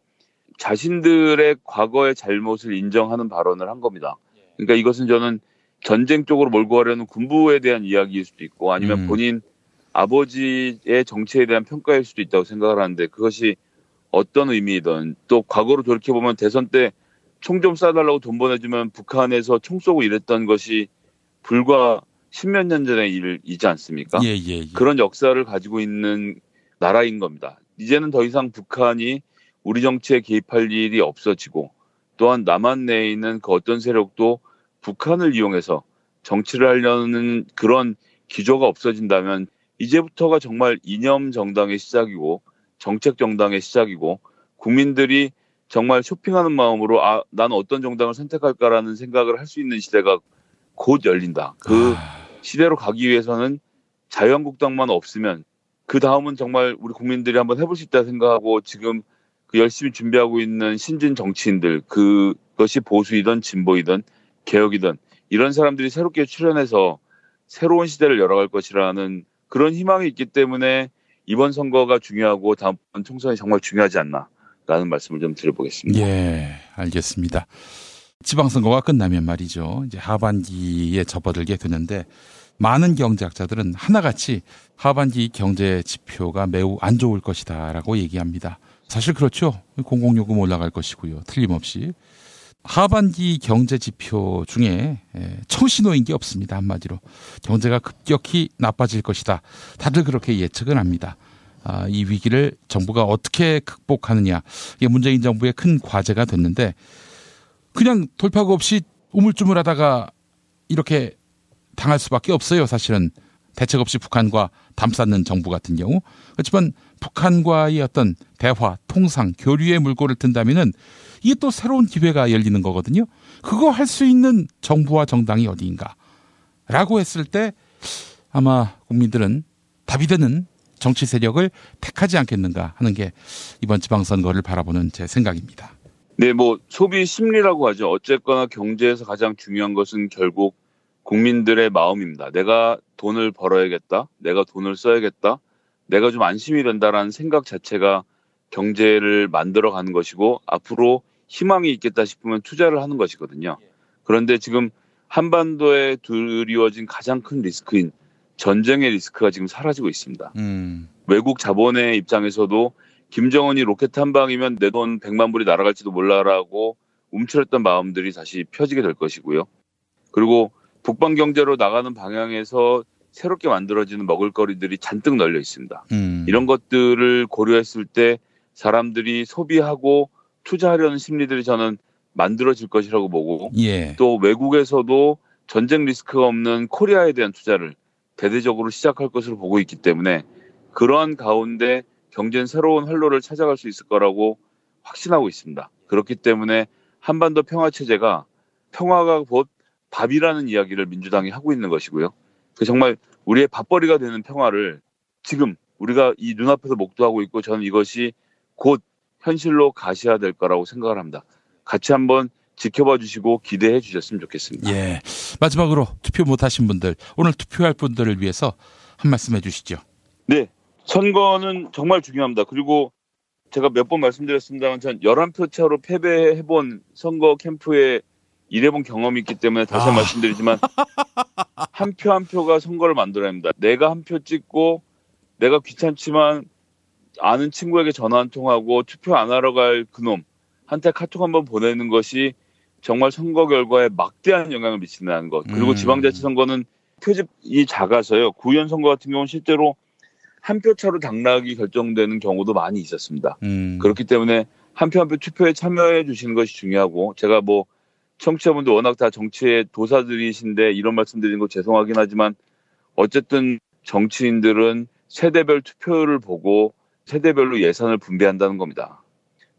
자신들의 과거의 잘못을 인정하는 발언을 한 겁니다. 그러니까 이것은 저는 전쟁 쪽으로 몰고 가려는 군부에 대한 이야기일 수도 있고 아니면 본인 아버지의 정치에 대한 평가일 수도 있다고 생각을 하는데 그것이 어떤 의미이든 또 과거로 돌이켜보면 대선 때 총 좀 쏴달라고 돈 보내주면 북한에서 총 쏘고 이랬던 것이 불과 10몇 년 전의 일이지 않습니까? 예. 그런 역사를 가지고 있는 나라인 겁니다. 이제는 더 이상 북한이 우리 정치에 개입할 일이 없어지고 또한 남한 내에 있는 그 어떤 세력도 북한을 이용해서 정치를 하려는 그런 기조가 없어진다면 이제부터가 정말 이념 정당의 시작이고 정책 정당의 시작이고 국민들이 정말 쇼핑하는 마음으로 난 어떤 정당을 선택할까라는 생각을 할 수 있는 시대가 곧 열린다. 그 시대로 가기 위해서는 자유한국당만 없으면 그 다음은 정말 우리 국민들이 한번 해볼 수 있다 생각하고 지금 그 열심히 준비하고 있는 신진 정치인들 그것이 보수이든 진보이든 개혁이든 이런 사람들이 새롭게 출연해서 새로운 시대를 열어갈 것이라는 그런 희망이 있기 때문에 이번 선거가 중요하고 다음번 총선이 정말 중요하지 않나라는 말씀을 좀 드려보겠습니다. 예, 알겠습니다. 지방선거가 끝나면 말이죠. 이제 하반기에 접어들게 되는데 많은 경제학자들은 하나같이 하반기 경제 지표가 매우 안 좋을 것이다라고 얘기합니다. 사실 그렇죠. 공공요금 올라갈 것이고요. 틀림없이. 하반기 경제 지표 중에 청신호인 게 없습니다. 한마디로. 경제가 급격히 나빠질 것이다. 다들 그렇게 예측을 합니다. 이 위기를 정부가 어떻게 극복하느냐. 이게 문재인 정부의 큰 과제가 됐는데 그냥 돌파구 없이 우물쭈물하다가 이렇게 당할 수밖에 없어요. 사실은 대책 없이 북한과 담쌓는 정부 같은 경우. 그렇지만 북한과의 어떤 대화, 통상, 교류의 물꼬를 튼다면은 이게 또 새로운 기회가 열리는 거거든요. 그거 할 수 있는 정부와 정당이 어디인가라고 했을 때 아마 국민들은 답이 되는 정치 세력을 택하지 않겠는가 하는 게 이번 지방선거를 바라보는 제 생각입니다. 네, 뭐 소비 심리라고 하죠. 어쨌거나 경제에서 가장 중요한 것은 결국 국민들의 마음입니다. 내가 돈을 벌어야겠다. 내가 돈을 써야겠다. 내가 좀 안심이 된다라는 생각 자체가 경제를 만들어가는 것이고 앞으로 희망이 있겠다 싶으면 투자를 하는 것이거든요. 그런데 지금 한반도에 드리워진 가장 큰 리스크인 전쟁의 리스크가 지금 사라지고 있습니다. 외국 자본의 입장에서도 김정은이 로켓 한 방이면 내 돈 100만 불이 날아갈지도 몰라라고 움츠렸던 마음들이 다시 펴지게 될 것이고요. 그리고 북방 경제로 나가는 방향에서 새롭게 만들어지는 먹을거리들이 잔뜩 널려 있습니다. 이런 것들을 고려했을 때 사람들이 소비하고 투자하려는 심리들이 저는 만들어질 것이라고 보고 또 외국에서도 전쟁 리스크가 없는 코리아에 대한 투자를 대대적으로 시작할 것으로 보고 있기 때문에 그러한 가운데 경제는 새로운 활로를 찾아갈 수 있을 거라고 확신하고 있습니다. 그렇기 때문에 한반도 평화체제가 평화가 곧 밥이라는 이야기를 민주당이 하고 있는 것이고요. 정말 우리의 밥벌이가 되는 평화를 지금 우리가 이 눈앞에서 목도하고 있고 저는 이것이 곧 현실로 가셔야 될 거라고 생각을 합니다. 같이 한번 지켜봐 주시고 기대해 주셨으면 좋겠습니다. 예. 마지막으로 투표 못하신 분들, 오늘 투표할 분들을 위해서 한 말씀 해주시죠. 네. 선거는 정말 중요합니다. 그리고 제가 몇 번 말씀드렸습니다만 전 11표 차로 패배해본 선거 캠프에 일해본 경험이 있기 때문에 다시 말씀드리지만 한 표 한 표가 선거를 만들어야 합니다. 내가 한 표 찍고 내가 귀찮지만 아는 친구에게 전화 한 통하고 투표 안 하러 갈 그놈한테 카톡 한번 보내는 것이 정말 선거 결과에 막대한 영향을 미친다는 것. 그리고 지방자치 선거는 표집이 작아서요. 구의원 선거 같은 경우는 실제로 한 표 차로 당락이 결정되는 경우도 많이 있었습니다. 그렇기 때문에 한 표 한 표 투표에 참여해 주시는 것이 중요하고 제가 뭐 청취자분들 워낙 다 정치의 도사들이신데 이런 말씀 드리는 거 죄송하긴 하지만 어쨌든 정치인들은 세대별 투표율을 보고 세대별로 예산을 분배한다는 겁니다.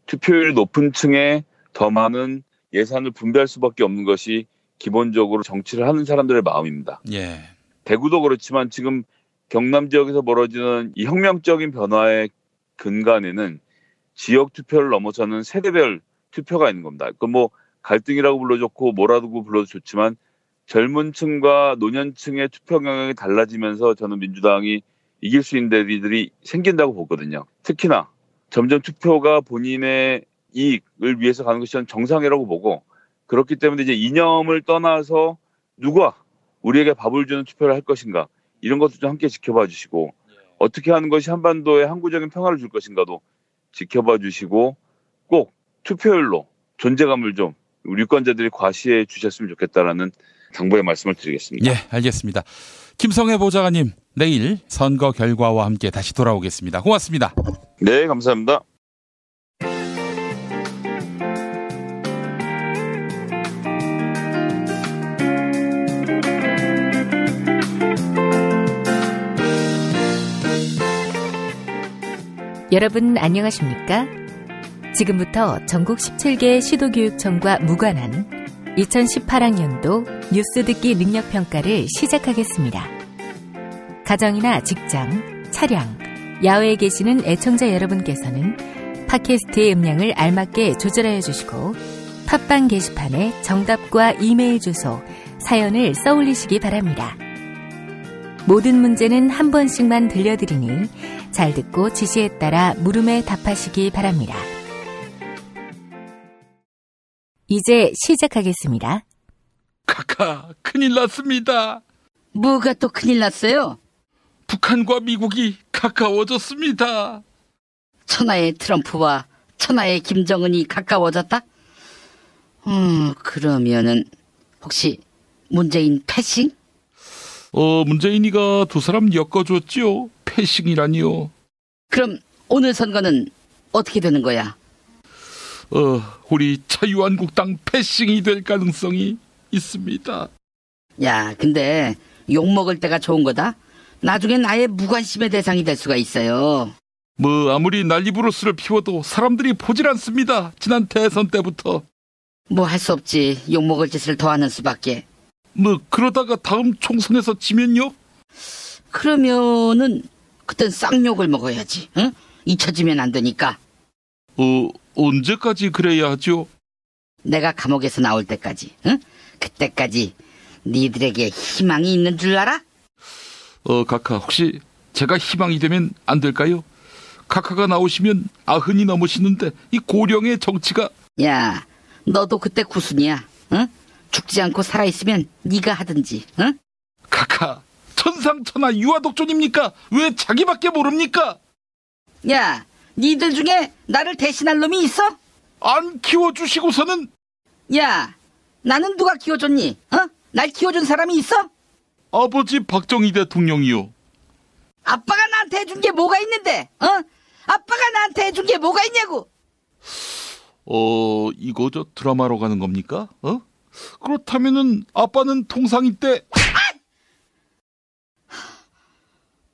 투표율 높은 층에 더 많은 예산을 분배할 수밖에 없는 것이 기본적으로 정치를 하는 사람들의 마음입니다. 예. 대구도 그렇지만 지금 경남 지역에서 벌어지는 이 혁명적인 변화의 근간에는 지역 투표를 넘어서는 세대별 투표가 있는 겁니다. 그 뭐 갈등이라고 불러도 좋고 뭐라고 불러도 좋지만 젊은 층과 노년층의 투표 경향이 달라지면서 저는 민주당이 이길 수 있는 데들이 생긴다고 보거든요. 특히나 점점 투표가 본인의 이익을 위해서 가는 것이 저는 정상이라고 보고, 그렇기 때문에 이제 이념을 떠나서 누가 우리에게 밥을 주는 투표를 할 것인가, 이런 것도 좀 함께 지켜봐 주시고, 어떻게 하는 것이 한반도에 항구적인 평화를 줄 것인가도 지켜봐 주시고, 꼭 투표율로 존재감을 좀 우리 유권자들이 과시해 주셨으면 좋겠다라는 당부의 말씀을 드리겠습니다. 예, 알겠습니다. 김성애 보좌관님, 내일 선거 결과와 함께 다시 돌아오겠습니다. 고맙습니다. 네, 감사합니다. 여러분 안녕하십니까? 지금부터 전국 17개 시도교육청과 무관한 2018학년도 뉴스 듣기 능력평가를 시작하겠습니다. 가정이나 직장, 차량, 야외에 계시는 애청자 여러분께서는 팟캐스트의 음량을 알맞게 조절하여 주시고 팟빵 게시판에 정답과 이메일 주소, 사연을 써올리시기 바랍니다. 모든 문제는 한 번씩만 들려드리니 잘 듣고 지시에 따라 물음에 답하시기 바랍니다. 이제 시작하겠습니다. 카카, 큰일 났습니다. 뭐가 또 큰일 났어요? 북한과 미국이 가까워졌습니다. 천하의 트럼프와 천하의 김정은이 가까워졌다? 그러면은 혹시 문재인 패싱? 문재인이가 두 사람 엮어줬지요. 패싱이라니요. 그럼 오늘 선거는 어떻게 되는 거야? 우리 자유한국당 패싱이 될 가능성이 있습니다. 야, 근데 욕먹을 때가 좋은 거다. 나중엔 아예 무관심의 대상이 될 수가 있어요. 아무리 난리부르스를 피워도 사람들이 보질 않습니다. 지난 대선 때부터. 뭐 할 수 없지. 욕먹을 짓을 더 하는 수밖에. 그러다가 다음 총선에서 지면요? 그러면은 그땐 쌍욕을 먹어야지. 응? 잊혀지면 안 되니까. 언제까지 그래야 하죠? 내가 감옥에서 나올 때까지. 응? 그때까지 니들에게 희망이 있는 줄 알아? 카카, 혹시 제가 희망이 되면 안 될까요? 카카가 나오시면 90이 넘으시는데 이 고령의 정치가. 야, 너도 그때 구순이야. 응? 죽지 않고 살아있으면 네가 하든지. 응? 카카, 천상천하 유아독존입니까? 왜 자기밖에 모릅니까? 야, 니들 중에 나를 대신할 놈이 있어? 안 키워주시고서는. 야, 나는 누가 키워줬니? 날 키워준 사람이 있어? 아버지 박정희 대통령이요. 아빠가 나한테 해준 게 뭐가 있는데? 아빠가 나한테 해준 게 뭐가 있냐고? 이거 저 드라마로 가는 겁니까? 그렇다면은 아빠는 통상이 때.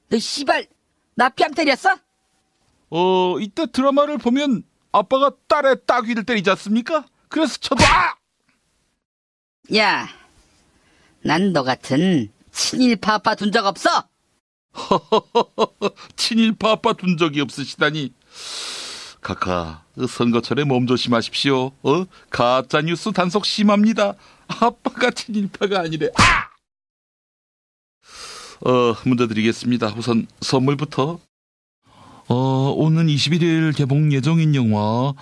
너 씨발 나 뺨 때렸어? 이때 드라마를 보면 아빠가 딸의 따귀를 때리지 않습니까? 그래서 저도 야, 난 너 같은 친일파 아빠 둔 적 없어. 친일파 아빠 둔 적이 없으시다니. 카카, 선거철에 몸 조심하십시오. 가짜뉴스 단속 심합니다. 아빠가 친일파가 아니래. 문제 드리겠습니다. 우선 선물부터. 오는 21일 개봉 예정인 영화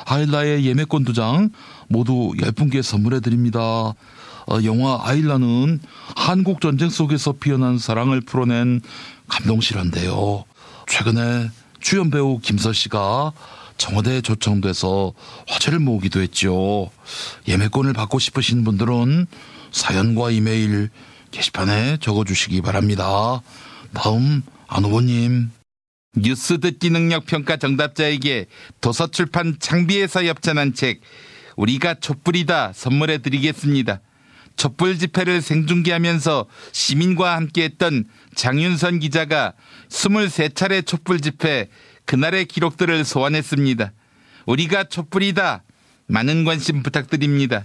아일라의 예매권 2장 모두 10분께 선물해드립니다. 영화 아일라는 한국전쟁 속에서 피어난 사랑을 풀어낸 감동실화인데요. 최근에 주연 배우 김설씨가 청와대에 초청돼서 화제를 모으기도 했죠. 예매권을 받고 싶으신 분들은 사연과 이메일 게시판에 적어주시기 바랍니다. 다음 안 후보님. 뉴스 듣기 능력 평가 정답자에게 도서출판 창비에서 협찬한 책 우리가 촛불이다 선물해 드리겠습니다. 촛불 집회를 생중계하면서 시민과 함께했던 장윤선 기자가 23차례 촛불 집회 그날의 기록들을 소환했습니다. 우리가 촛불이다. 많은 관심 부탁드립니다.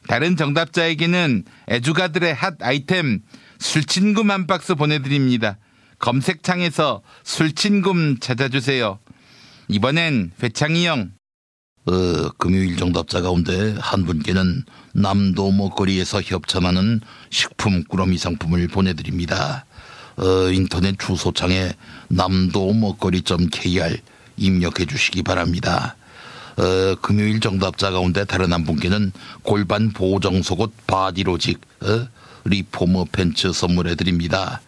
다른 정답자에게는 애주가들의 핫 아이템 술친금 한 박스 보내드립니다. 검색창에서 술친금 찾아주세요. 이번엔 회창이 형. 금요일 정답자 가운데 한 분께는 남도 먹거리에서 협찬하는 식품 꾸러미 상품을 보내드립니다. 인터넷 주소창에 남도먹거리.kr 입력해 주시기 바랍니다. 금요일 정답자 가운데 다른 한 분께는 골반 보정 속옷 바디로직 리포머 팬츠 선물해 드립니다.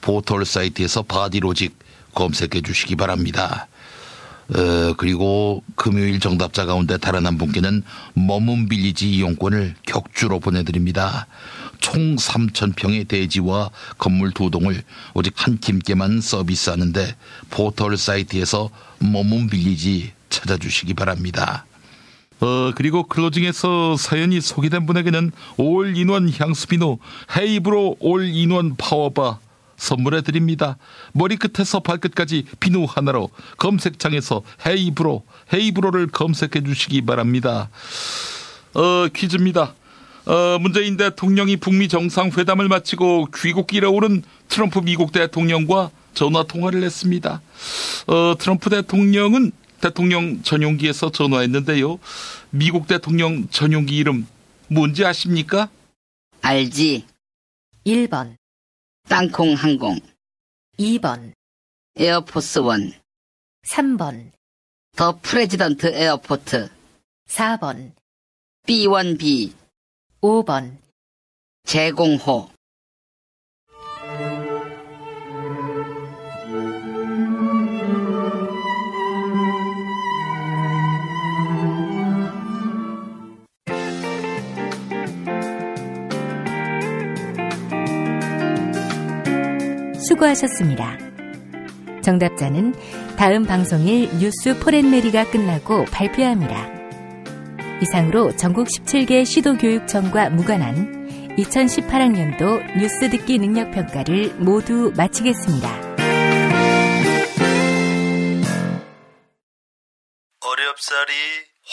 포털 사이트에서 바디로직 검색해 주시기 바랍니다. 그리고 금요일 정답자 가운데 다른 한 분께는 머문 빌리지 이용권을 격주로 보내드립니다. 총 3,000평의 대지와 건물 2동을 오직 한 팀께만 서비스하는데 포털 사이트에서 머문 빌리지 찾아주시기 바랍니다. 그리고 클로징에서 사연이 소개된 분에게는 올인원 향수비누 헤이브로 올인원 파워바 선물해드립니다. 머리끝에서 발끝까지 비누 하나로 검색창에서 헤이브로를 검색해 주시기 바랍니다. 퀴즈입니다. 문재인 대통령이 북미 정상회담을 마치고 귀국길에 오른 트럼프 미국 대통령과 전화통화를 했습니다. 트럼프 대통령은 대통령 전용기에서 전화했는데요. 미국 대통령 전용기 이름 뭔지 아십니까? 알지. 1번 땅콩 항공, 2번 에어포스 원, 3번 더 프레지던트 에어포트, 4번 B1B, 5번 제공호. 수고하셨습니다. 정답자는 다음 방송일 뉴스 포렌메리가 끝나고 발표합니다. 이상으로 전국 17개 시도교육청과 무관한 2018학년도 뉴스 듣기 능력평가를 모두 마치겠습니다. 어렵사리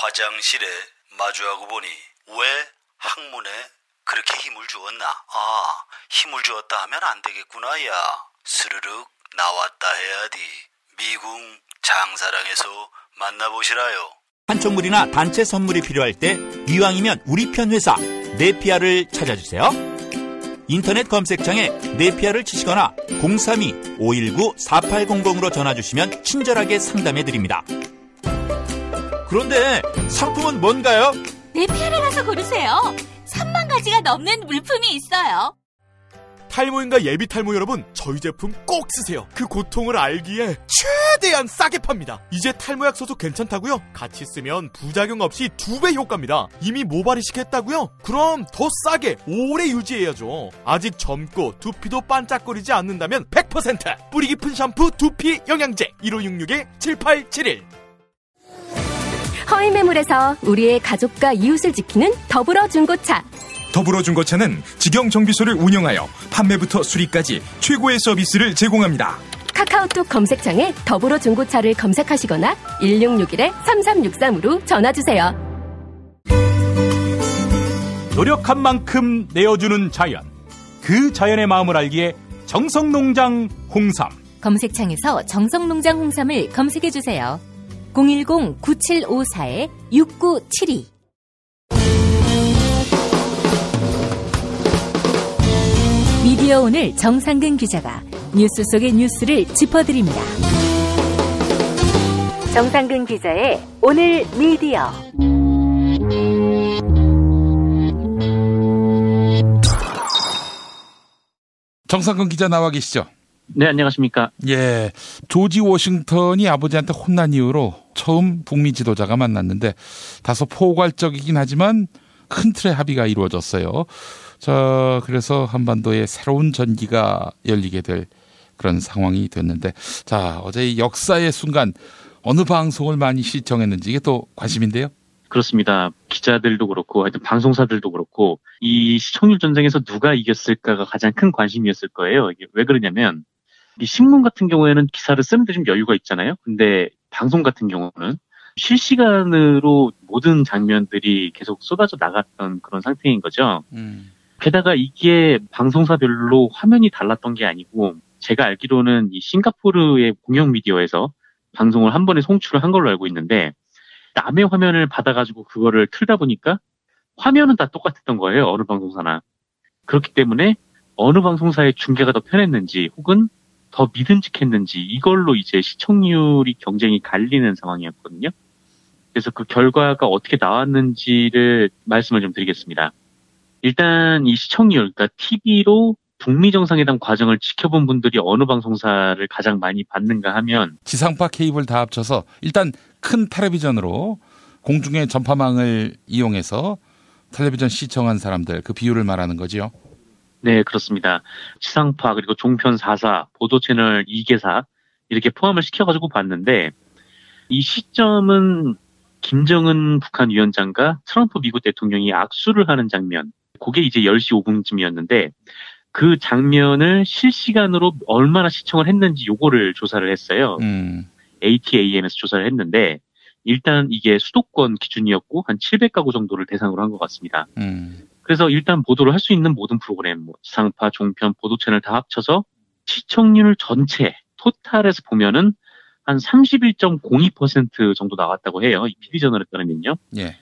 화장실에 마주하고 보니 왜 학문에 그렇게 힘을 주었나? 힘을 주었다 하면 안 되겠구나, 야. 스르륵 나왔다 해야지. 미궁 장사랑에서 만나보시라요. 한총물이나 단체 선물이 필요할 때 이왕이면 우리 편 회사 네피아를 찾아주세요. 인터넷 검색창에 네피아를 치시거나 032-519-4800으로 전화주시면 친절하게 상담해드립니다. 그런데 상품은 뭔가요? 네피아를 가서 고르세요. 3만 가지가 넘는 물품이 있어요. 탈모인가 예비 탈모 여러분, 저희 제품 꼭 쓰세요. 그 고통을 알기에 최대한 싸게 팝니다. 이제 탈모약 써도 괜찮다고요? 같이 쓰면 부작용 없이 2배 효과입니다. 이미 모발 이식했다고요? 그럼 더 싸게 오래 유지해야죠. 아직 젊고 두피도 반짝거리지 않는다면 100% 뿌리 깊은 샴푸 두피 영양제 1566-7871. 허위 매물에서 우리의 가족과 이웃을 지키는 더불어중고차. 더불어중고차는 직영정비소를 운영하여 판매부터 수리까지 최고의 서비스를 제공합니다. 카카오톡 검색창에 더불어중고차를 검색하시거나 1661-3363으로 전화주세요. 노력한 만큼 내어주는 자연. 그 자연의 마음을 알기에 정성농장 홍삼. 검색창에서 정성농장 홍삼을 검색해주세요. 010-9754-6972. 미디어 오늘 정상근 기자가 뉴스 속의 뉴스를 짚어드립니다. 정상근 기자의 오늘 미디어. 정상근 기자 나와 계시죠? 네, 안녕하십니까. 예, 조지 워싱턴이 아버지한테 혼난 이후로 처음 북미 지도자가 만났는데 다소 포괄적이긴 하지만 큰 틀의 합의가 이루어졌어요. 자, 그래서 한반도에 새로운 전기가 열리게 될 그런 상황이 됐는데, 자, 어제 이 역사의 순간 어느 방송을 많이 시청했는지 이게 또 관심인데요. 그렇습니다. 기자들도 그렇고 하여튼 방송사들도 그렇고 이 시청률 전쟁에서 누가 이겼을까가 가장 큰 관심이었을 거예요. 이게 왜 그러냐면 이 신문 같은 경우에는 기사를 쓰는데 좀 여유가 있잖아요. 근데 방송 같은 경우는 실시간으로 모든 장면들이 계속 쏟아져 나갔던 그런 상태인 거죠. 게다가 이게 방송사별로 화면이 달랐던 게 아니고 제가 알기로는 이 싱가포르의 공영 미디어에서 방송을 한 번에 송출을 한 걸로 알고 있는데 남의 화면을 받아가지고 그거를 틀다 보니까 화면은 다 똑같았던 거예요. 어느 방송사나. 그렇기 때문에 어느 방송사의 중계가 더 편했는지 혹은 더 믿음직했는지 이걸로 이제 시청률이 경쟁이 갈리는 상황이었거든요. 그래서 그 결과가 어떻게 나왔는지를 말씀을 좀 드리겠습니다. 일단 이 시청률, 그러니까 TV로 북미 정상회담 과정을 지켜본 분들이 어느 방송사를 가장 많이 받는가 하면 지상파 케이블 다 합쳐서 일단 큰 텔레비전으로 공중의 전파망을 이용해서 텔레비전 시청한 사람들 그 비율을 말하는 거지요. 네, 그렇습니다. 지상파 그리고 종편 4사, 보도채널 2개사 이렇게 포함을 시켜가지고 봤는데 이 시점은 김정은 북한 위원장과 트럼프 미국 대통령이 악수를 하는 장면, 그게 이제 10시 5분쯤이었는데 그 장면을 실시간으로 얼마나 시청을 했는지 요거를 조사를 했어요. ATAM에서 조사를 했는데 일단 이게 수도권 기준이었고 한 700가구 정도를 대상으로 한 것 같습니다. 그래서 일단 보도를 할 수 있는 모든 프로그램, 뭐 지상파, 종편, 보도 채널 다 합쳐서 시청률 전체 토탈에서 보면은 한 31.02% 정도 나왔다고 해요. 이 PD저널에 따르면요. 예.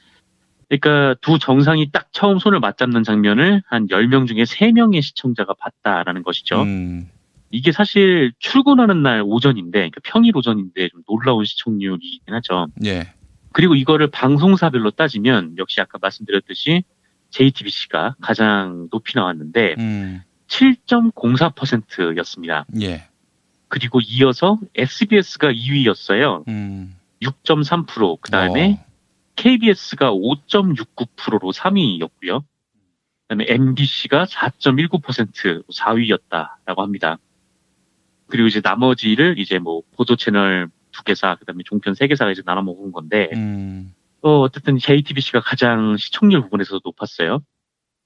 그러니까 두 정상이 딱 처음 손을 맞잡는 장면을 한 10명 중에 3명의 시청자가 봤다라는 것이죠. 이게 사실 출근하는 날 오전인데, 그러니까 평일 오전인데 좀 놀라운 시청률이긴 하죠. 예. 그리고 이거를 방송사별로 따지면 역시 아까 말씀드렸듯이 JTBC가 가장 높이 나왔는데 7.04%였습니다. 예. 그리고 이어서 SBS가 2위였어요. 6.3%. 그다음에 KBS가 5.69%로 3위였고요. 그다음에 MBC가 4.19% 4위였다라고 합니다. 그리고 이제 나머지를 이제 뭐 보도 채널 2개사, 그다음에 종편 3개사가 이제 나눠 먹은 건데 어쨌든 JTBC가 가장 시청률 부분에서도 높았어요.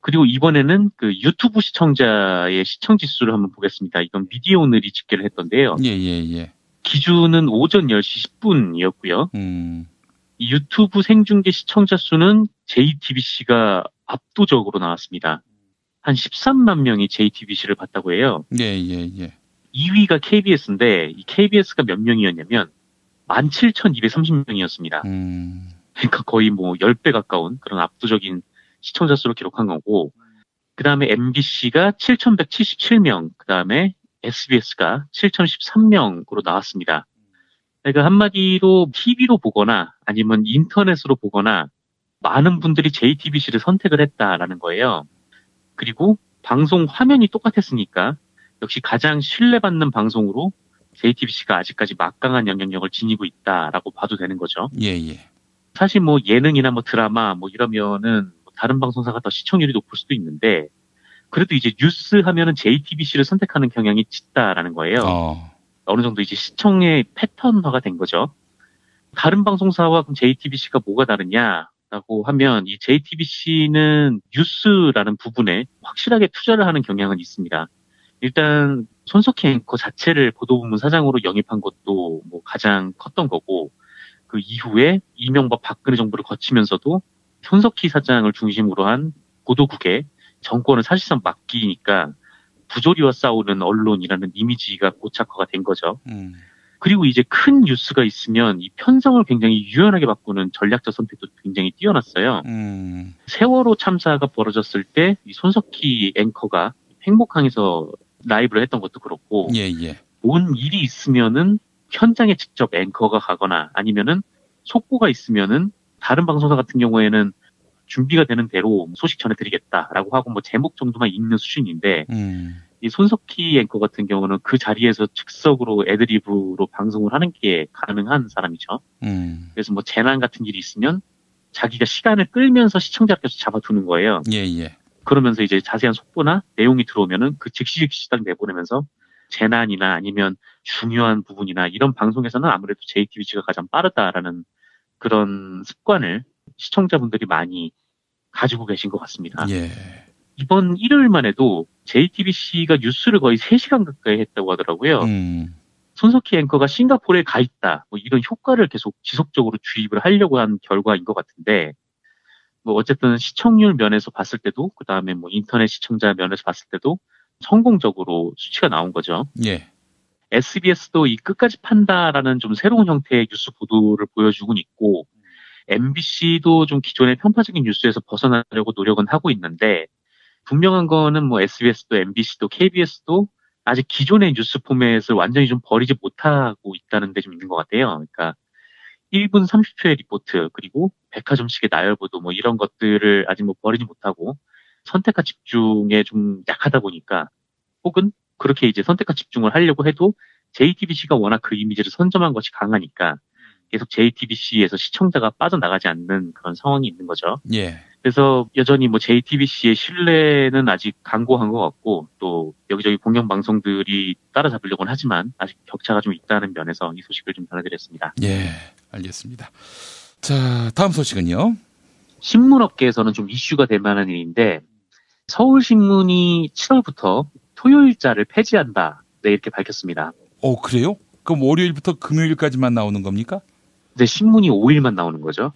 그리고 이번에는 그 유튜브 시청자의 시청 지수를 한번 보겠습니다. 이건 미디어 오늘이 집계를 했던데요. 예. 기준은 오전 10시 10분이었고요. 이 유튜브 생중계 시청자 수는 JTBC가 압도적으로 나왔습니다. 한 13만 명이 JTBC를 봤다고 해요. 예. 2위가 KBS인데 이 KBS가 몇 명이었냐면 17,230명이었습니다. 그러니까 거의 뭐 10배 가까운 그런 압도적인 시청자 수로 기록한 거고, 그 다음에 MBC가 7,177명, 그 다음에 SBS가 7,013명으로 나왔습니다. 그러니까 한마디로 TV로 보거나 아니면 인터넷으로 보거나 많은 분들이 JTBC를 선택을 했다라는 거예요. 그리고 방송 화면이 똑같았으니까 역시 가장 신뢰받는 방송으로 JTBC가 아직까지 막강한 영향력을 지니고 있다라고 봐도 되는 거죠. 예. 사실 뭐 예능이나 뭐 드라마 뭐 이러면은 다른 방송사가 더 시청률이 높을 수도 있는데 그래도 이제 뉴스 하면은 JTBC를 선택하는 경향이 짙다라는 거예요. 어느 정도 이제 시청의 패턴화가 된 거죠. 다른 방송사와 그럼 JTBC가 뭐가 다르냐라고 하면 이 JTBC는 뉴스라는 부분에 확실하게 투자를 하는 경향은 있습니다. 일단 손석희 앵커 자체를 보도부문 사장으로 영입한 것도 뭐 가장 컸던 거고, 그 이후에 이명박 박근혜 정부를 거치면서도 손석희 사장을 중심으로 한 보도국에 정권을 사실상 맡기니까 부조리와 싸우는 언론이라는 이미지가 고착화가 된 거죠. 그리고 이제 큰 뉴스가 있으면 이 편성을 굉장히 유연하게 바꾸는 전략적 선택도 굉장히 뛰어났어요. 세월호 참사가 벌어졌을 때 이 손석희 앵커가 행복항에서 라이브를 했던 것도 그렇고, 뭔 일이 있으면은 현장에 직접 앵커가 가거나 아니면은 속보가 있으면은 다른 방송사 같은 경우에는 준비가 되는 대로 소식 전해드리겠다라고 하고 뭐 제목 정도만 읽는 수준인데 이 손석희 앵커 같은 경우는 그 자리에서 즉석으로 애드리브로 방송을 하는 게 가능한 사람이죠. 그래서 뭐 재난 같은 일이 있으면 자기가 시간을 끌면서 시청자를 계속 잡아두는 거예요. 그러면서 이제 자세한 속보나 내용이 들어오면은 그 즉시 딱 내보내면서 재난이나 아니면 중요한 부분이나 이런 방송에서는 아무래도 JTBC가 가장 빠르다라는 그런 습관을 시청자분들이 많이 가지고 계신 것 같습니다. 이번 일요일만 해도 JTBC가 뉴스를 거의 3시간 가까이 했다고 하더라고요. 손석희 앵커가 싱가포르에 가 있다, 뭐 이런 효과를 계속 지속적으로 주입을 하려고 한 결과인 것 같은데, 뭐 어쨌든 시청률 면에서 봤을 때도, 그 다음에 뭐 인터넷 시청자 면에서 봤을 때도 성공적으로 수치가 나온 거죠. SBS도 이 끝까지 판다라는 좀 새로운 형태의 뉴스 보도를 보여주곤 있고, MBC도 좀 기존의 편파적인 뉴스에서 벗어나려고 노력은 하고 있는데 분명한 거는 뭐 SBS도 MBC도 KBS도 아직 기존의 뉴스 포맷을 완전히 좀 버리지 못하고 있다는 데 좀 있는 것 같아요. 그러니까 1분 30초의 리포트 그리고 백화점식의 나열보도 뭐 이런 것들을 아직 뭐 버리지 못하고 선택과 집중에 좀 약하다 보니까 혹은 그렇게 이제 선택과 집중을 하려고 해도 JTBC가 워낙 그 이미지를 선점한 것이 강하니까 계속 JTBC에서 시청자가 빠져나가지 않는 그런 상황이 있는 거죠. 예. 그래서 여전히 뭐 JTBC의 신뢰는 아직 강고한 것 같고 또 여기저기 공영방송들이 따라잡으려고는 하지만 아직 격차가 좀 있다는 면에서 이 소식을 좀 전해드렸습니다. 예, 알겠습니다. 자, 다음 소식은요. 신문업계에서는 좀 이슈가 될 만한 일인데 서울신문이 7월부터 토요일자를 폐지한다. 네, 이렇게 밝혔습니다. 그래요? 그럼 월요일부터 금요일까지만 나오는 겁니까? 네, 신문이 5일만 나오는 거죠.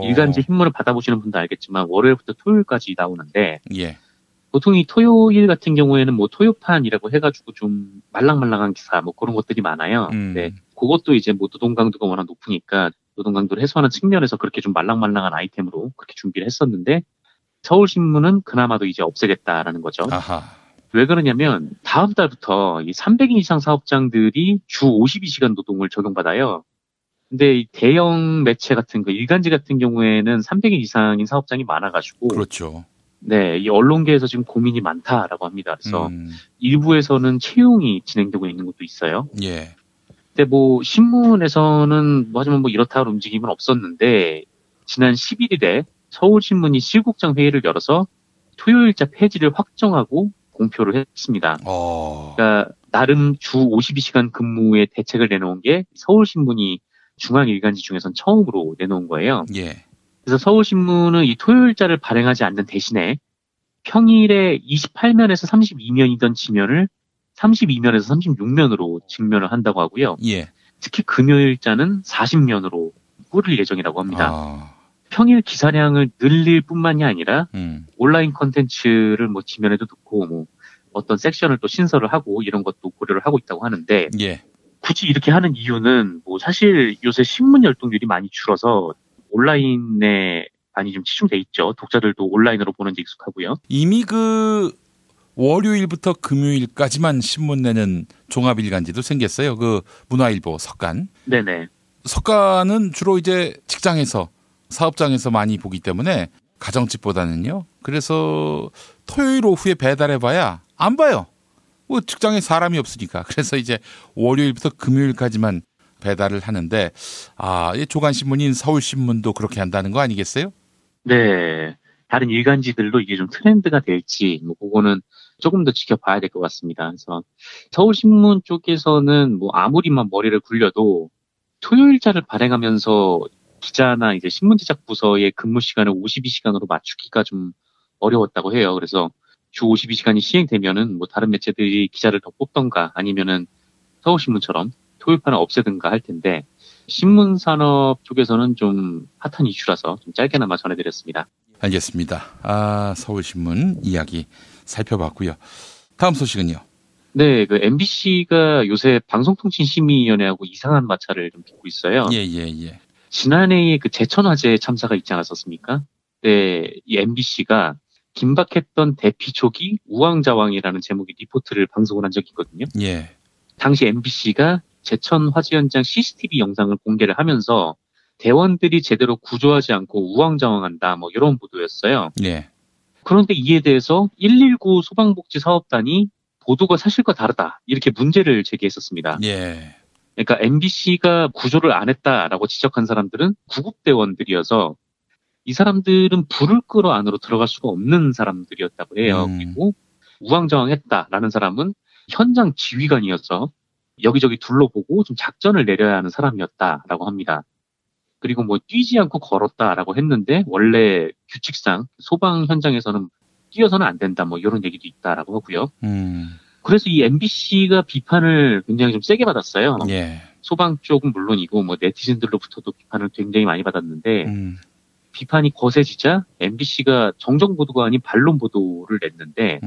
일간지 신문을 받아보시는 분도 알겠지만 월요일부터 토요일까지 나오는데 예. 보통 이 토요일 같은 경우에는 뭐 토요판이라고 해가지고 좀 말랑말랑한 기사 뭐 그런 것들이 많아요. 네, 그것도 이제 뭐 노동 강도가 워낙 높으니까 노동 강도를 해소하는 측면에서 그렇게 좀 말랑말랑한 아이템으로 그렇게 준비를 했었는데 서울신문은 그나마도 이제 없애겠다라는 거죠. 아하. 왜 그러냐면 다음 달부터 이 300인 이상 사업장들이 주 52시간 노동을 적용받아요. 근데 이 대형 매체 같은 거, 일간지 같은 경우에는 300인 이상인 사업장이 많아가지고. 그렇죠. 네, 이 언론계에서 지금 고민이 많다라고 합니다. 그래서 일부에서는 채용이 진행되고 있는 것도 있어요. 예. 근데 뭐 신문에서는 뭐 하지만 뭐 이렇다 할 움직임은 없었는데 지난 11일에 서울신문이 실국장 회의를 열어서 토요일자 폐지를 확정하고 공표를 했습니다. 그러니까 나름 주 52시간 근무의 대책을 내놓은 게 서울신문이 중앙일간지 중에선 처음으로 내놓은 거예요. 예. 그래서 서울신문은 이 토요일자를 발행하지 않는 대신에 평일에 28면에서 32면이던 지면을 32면에서 36면으로 직면을 한다고 하고요. 예. 특히 금요일자는 40면으로 꾸릴 예정이라고 합니다. 평일 기사량을 늘릴 뿐만이 아니라 온라인 콘텐츠를 뭐 지면에도 넣고 뭐 어떤 섹션을 또 신설을 하고 이런 것도 고려를 하고 있다고 하는데 예. 굳이 이렇게 하는 이유는 뭐 사실 요새 신문 열동률이 많이 줄어서 온라인에 많이 좀 치중돼 있죠. 독자들도 온라인으로 보는 데 익숙하고요. 이미 그 월요일부터 금요일까지만 신문 내는 종합일간지도 생겼어요. 그 문화일보 석간. 네네. 석간은 주로 이제 직장에서 사업장에서 많이 보기 때문에 가정집보다는요. 그래서 토요일 오후에 배달해봐야 안 봐요. 뭐 직장에 사람이 없으니까. 그래서 이제 월요일부터 금요일까지만 배달을 하는데 이 조간신문인 서울신문도 그렇게 한다는 거 아니겠어요? 네. 다른 일간지들도 이게 좀 트렌드가 될지 뭐 그거는 조금 더 지켜봐야 될 것 같습니다. 그래서 서울신문 쪽에서는 뭐 아무리만 머리를 굴려도 토요일자를 발행하면서 기자나 이제 신문 제작 부서의 근무 시간을 52시간으로 맞추기가 좀 어려웠다고 해요. 그래서 주 52시간이 시행되면은 뭐 다른 매체들이 기자를 더 뽑던가 아니면은 서울신문처럼 토요일판을 없애든가 할 텐데 신문 산업 쪽에서는 좀 핫한 이슈라서 좀 짧게나마 전해드렸습니다. 알겠습니다. 서울신문 이야기 살펴봤고요. 다음 소식은요. 네, 그 MBC가 요새 방송통신심의위원회하고 이상한 마찰을 좀 빚고 있어요. 예. 지난해에 그 제천화재 참사가 있지 않았었습니까? 네, 이 MBC가 긴박했던 대피초기 우왕좌왕이라는 제목의 리포트를 방송을 한 적이 있거든요. 예. 당시 MBC가 제천 화재 현장 CCTV 영상을 공개를 하면서 대원들이 제대로 구조하지 않고 우왕좌왕한다 뭐 이런 보도였어요. 예. 그런데 이에 대해서 119 소방복지 사업단이 보도가 사실과 다르다 이렇게 문제를 제기했었습니다. 예. 그러니까 MBC가 구조를 안 했다라고 지적한 사람들은 구급대원들이어서 이 사람들은 불을 끄러 안으로 들어갈 수가 없는 사람들이었다고 해요. 그리고 우왕좌왕했다라는 사람은 현장 지휘관이어서 여기저기 둘러보고 좀 작전을 내려야 하는 사람이었다라고 합니다. 그리고 뭐 뛰지 않고 걸었다라고 했는데 원래 규칙상 소방 현장에서는 뛰어서는 안 된다 뭐 이런 얘기도 있다라고 하고요. 그래서 이 MBC가 비판을 굉장히 좀 세게 받았어요. 예. 소방 쪽은 물론이고 뭐 네티즌들로부터도 비판을 굉장히 많이 받았는데 비판이 거세지자 MBC가 정정 보도가 아닌 반론 보도를 냈는데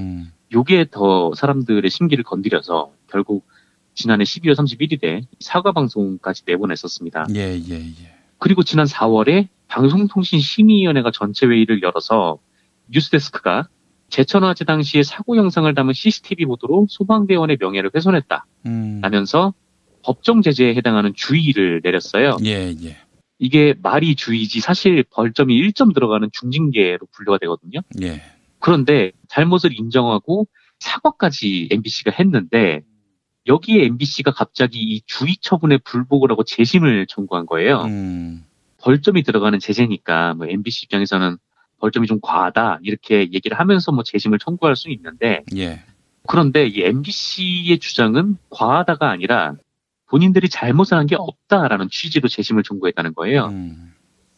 요게 더 사람들의 심기를 건드려서 결국 지난해 12월 31일에 사과 방송까지 내보냈었습니다. 예. 그리고 지난 4월에 방송통신심의위원회가 전체 회의를 열어서 뉴스데스크가 제천화재 당시의 사고 영상을 담은 CCTV 보도로 소방대원의 명예를 훼손했다 라면서 법정 제재에 해당하는 주의를 내렸어요. 예. 이게 말이 주의지 사실 벌점이 1점 들어가는 중징계로 분류가 되거든요. 예. 그런데 잘못을 인정하고 사과까지 MBC가 했는데 여기에 MBC가 갑자기 이 주의 처분에 불복을 하고 재심을 청구한 거예요. 벌점이 들어가는 제재니까 뭐 MBC 입장에서는 벌점이 좀 과하다 이렇게 얘기를 하면서 뭐 재심을 청구할 수 있는데 예. 그런데 이 MBC의 주장은 과하다가 아니라 본인들이 잘못을 한 게 없다라는 취지로 재심을 청구했다는 거예요.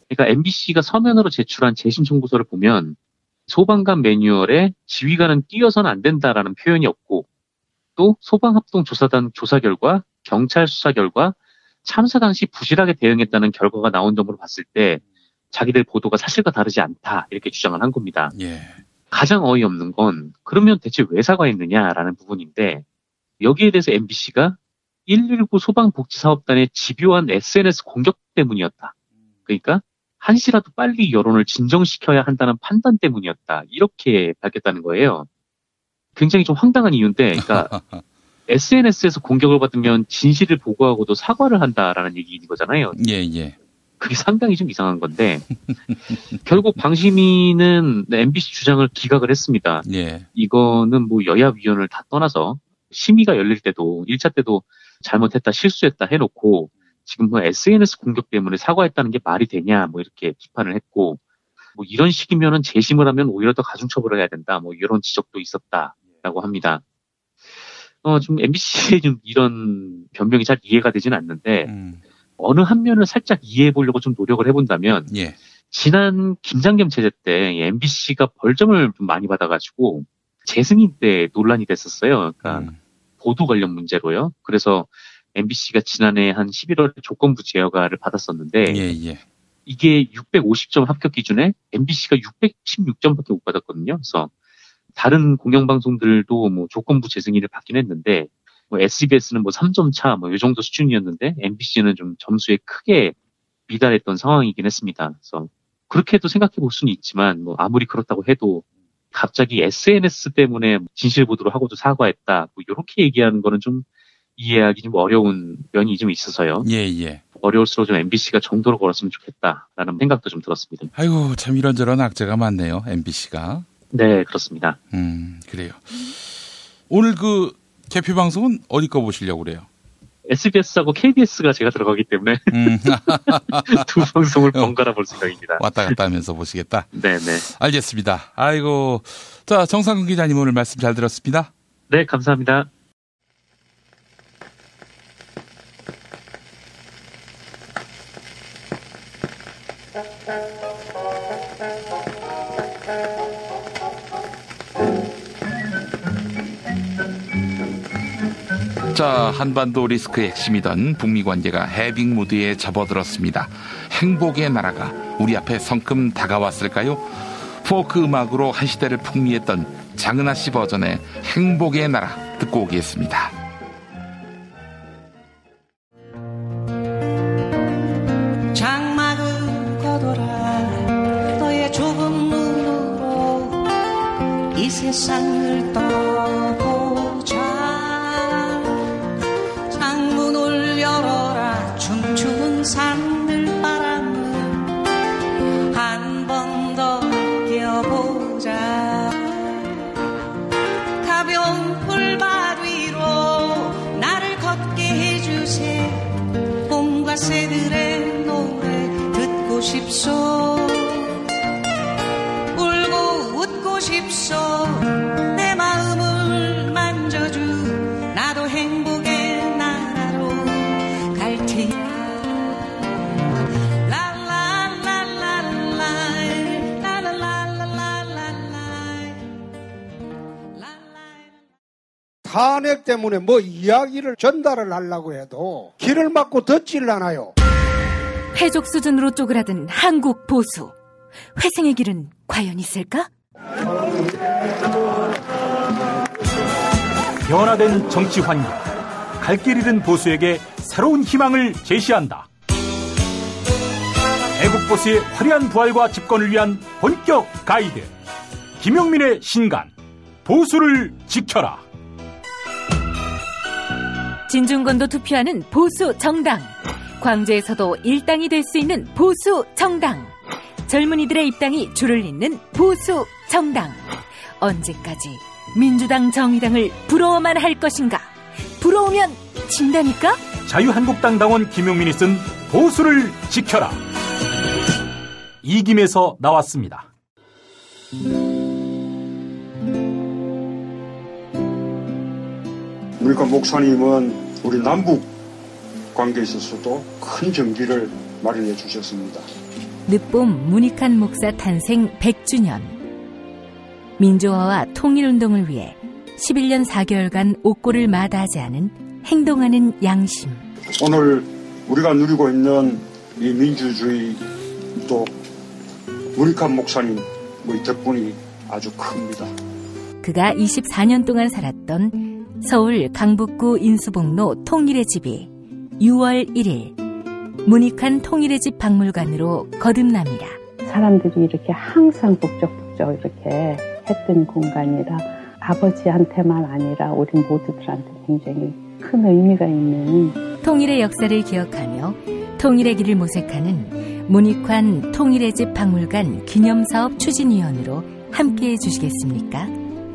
그러니까 MBC가 서면으로 제출한 재심 청구서를 보면 소방관 매뉴얼에 지휘관은 뛰어서는 안 된다라는 표현이 없고 또 소방합동조사단 조사 결과, 경찰 수사 결과, 참사 당시 부실하게 대응했다는 결과가 나온 점으로 봤을 때 자기들 보도가 사실과 다르지 않다 이렇게 주장을 한 겁니다. 예. 가장 어이없는 건 그러면 대체 왜 사과했느냐라는 부분인데 여기에 대해서 MBC가 119 소방복지사업단의 집요한 SNS 공격 때문이었다. 그러니까 한시라도 빨리 여론을 진정시켜야 한다는 판단 때문이었다. 이렇게 밝혔다는 거예요. 굉장히 좀 황당한 이유인데 그러니까 SNS에서 공격을 받으면 진실을 보고하고도 사과를 한다라는 얘기인 거잖아요. 예. 그게 상당히 좀 이상한 건데 결국 방심위는 MBC 주장을 기각을 했습니다. 예. 이거는 뭐 여야 위원을 다 떠나서 심의가 열릴 때도 1차 때도 잘못했다 실수했다 해놓고 지금 뭐 SNS 공격 때문에 사과했다는 게 말이 되냐 뭐 이렇게 비판을 했고 뭐 이런 식이면은 재심을 하면 오히려 더 가중처벌을 해야 된다 뭐 이런 지적도 있었다라고 합니다. 좀 MBC의 좀 이런 변명이 잘 이해가 되지는 않는데 어느 한 면을 살짝 이해해 보려고 좀 노력을 해본다면 예. 지난 김장겸 체제 때 MBC가 벌점을 좀 많이 받아가지고 재승인 때 논란이 됐었어요. 그러니까 보도 관련 문제로요. 그래서 MBC가 지난해 한 11월에 조건부 제어가를 받았었는데 예. 이게 650점 합격 기준에 MBC가 616점밖에 못 받았거든요. 그래서 다른 공영방송들도 뭐 조건부 재승인을 받긴 했는데 뭐 SBS는 뭐 3점 차 뭐 이 정도 수준이었는데 MBC는 좀 점수에 크게 미달했던 상황이긴 했습니다. 그래서 그렇게도 생각해 볼 수는 있지만 뭐 아무리 그렇다고 해도 갑자기 SNS 때문에 진실 보도를 하고도 사과했다 뭐 이렇게 얘기하는 거는 좀 이해하기 좀 어려운 면이 좀 있어서요. 예. 어려울수록 좀 MBC가 정도로 걸었으면 좋겠다라는 생각도 좀 들었습니다. 아이고 참 이런저런 악재가 많네요. MBC가. 네 그렇습니다. 그래요. 오늘 그 개표 방송은 어디 거 보시려고 그래요? SBS하고 KBS가 제가 들어가기 때문에 두 방송을 번갈아 볼 생각입니다. 왔다 갔다 하면서 보시겠다? 네네. 알겠습니다. 아이고. 자, 정상근 기자님 오늘 말씀 잘 들었습니다. 네, 감사합니다. 자, 한반도 리스크의 핵심이던 북미 관계가 해빙 무드에 접어들었습니다. 행복의 나라가 우리 앞에 성큼 다가왔을까요? 포크 음악으로 한 시대를 풍미했던 장은하 씨 버전의 행복의 나라 듣고 오겠습니다. 장막을 걷어라 너의 좁은 눈으로 이 세상을 떠보자. 창문을 열어라 춤추는 산들 바람을 한 번 더 느껴보자. 가벼운 풀밭 위로 나를 걷게 해주세. 봄과 새들의 노래 듣고 싶소. 울고 웃고 싶소. 내 마음을 만져주. 나도 행복의 나라로 갈 테야. 탄핵 때문에 뭐 이야기를 전달을 하려고 해도 길을 막고 듣질 않아요. 해족 수준으로 쪼그라든 한국 보수. 회생의 길은 과연 있을까? 변화된 정치 환경. 갈 길 잃은 보수에게 새로운 희망을 제시한다. 애국 보수의 화려한 부활과 집권을 위한 본격 가이드. 김용민의 신간 보수를 지켜라. 진중권도 투표하는 보수 정당. 광주에서도 일당이 될 수 있는 보수 정당. 젊은이들의 입당이 줄을 잇는 보수 정당. 언제까지 민주당 정의당을 부러워만 할 것인가? 부러우면 진다니까? 자유한국당 당원 김용민이 쓴 보수를 지켜라. 이김에서 나왔습니다. 그러니까 목사님은 우리 남북 관계에 있어서도 큰 정기를 마련해 주셨습니다. 늦봄 문익환 목사 탄생 100주년. 민주화와 통일운동을 위해 11년 4개월간 옥고를 마다하지 않은 행동하는 양심. 오늘 우리가 누리고 있는 이 민주주의도 문익환 목사님 덕분이 아주 큽니다. 그가 24년 동안 살았던 서울 강북구 인수복로 통일의 집이 6월 1일 문익환 통일의 집 박물관으로 거듭납니다. 사람들이 이렇게 항상 북적북적 이렇게 했던 공간이라 아버지한테만 아니라 우리 모두들한테 굉장히 큰 의미가 있는 통일의 역사를 기억하며 통일의 길을 모색하는 문익환 통일의 집 박물관 기념사업 추진위원으로 함께해 주시겠습니까?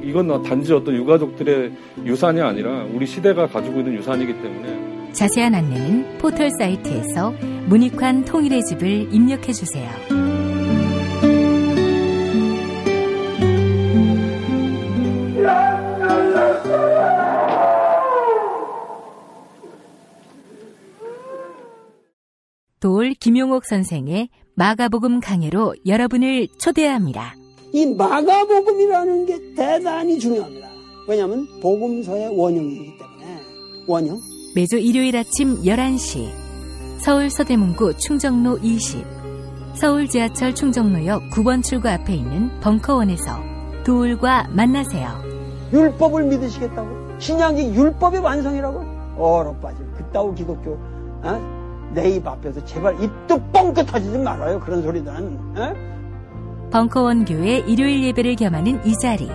이건 단지 어떤 유가족들의 유산이 아니라 우리 시대가 가지고 있는 유산이기 때문에 자세한 안내는 포털 사이트에서 문익환 통일의 집을 입력해 주세요. 돌 김용옥 선생의 마가복음 강해로 여러분을 초대합니다. 이 마가복음이라는 게 대단히 중요합니다. 왜냐하면 복음서의 원형이기 때문에. 원형. 매주 일요일 아침 11시 서울 서대문구 충정로 20 서울 지하철 충정로역 9번 출구 앞에 있는 벙커원에서 돌과 만나세요. 율법을 믿으시겠다고? 신약이 율법의 완성이라고? 얼어빠질 그따위 기독교 내 입 앞에서 제발 입도 뻥끗 하지 말아요. 그런 소리는. 벙커원 교회 일요일 예배를 겸하는 이 자리.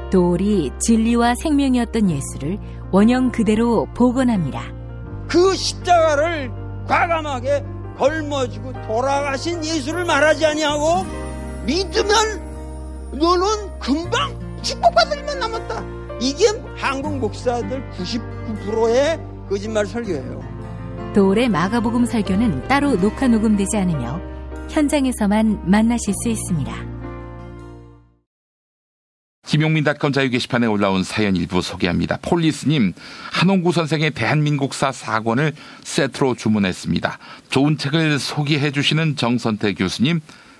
돌이 진리와 생명이었던 예수를 원형 그대로 복원합니다. 그 십자가를 과감하게 걸머지고 돌아가신 예수를 말하지 아니하고 믿으면 너는 금방 축복받을 일만 남았다. 이게 한국 목사들 99%의 거짓말 설교예요. 돌의 마가복음 설교는 따로 녹화 녹음되지 않으며 현장에서만 만나실 수 있습니다. 김용민닷컴 자유 게시판에 올라온 사연 일부 소개합니다. 폴리스님, 한홍구 선생의 대한민국사 4권을 세트로 주문했습니다. 좋은 책을 소개해 주시는 정선태 교수님,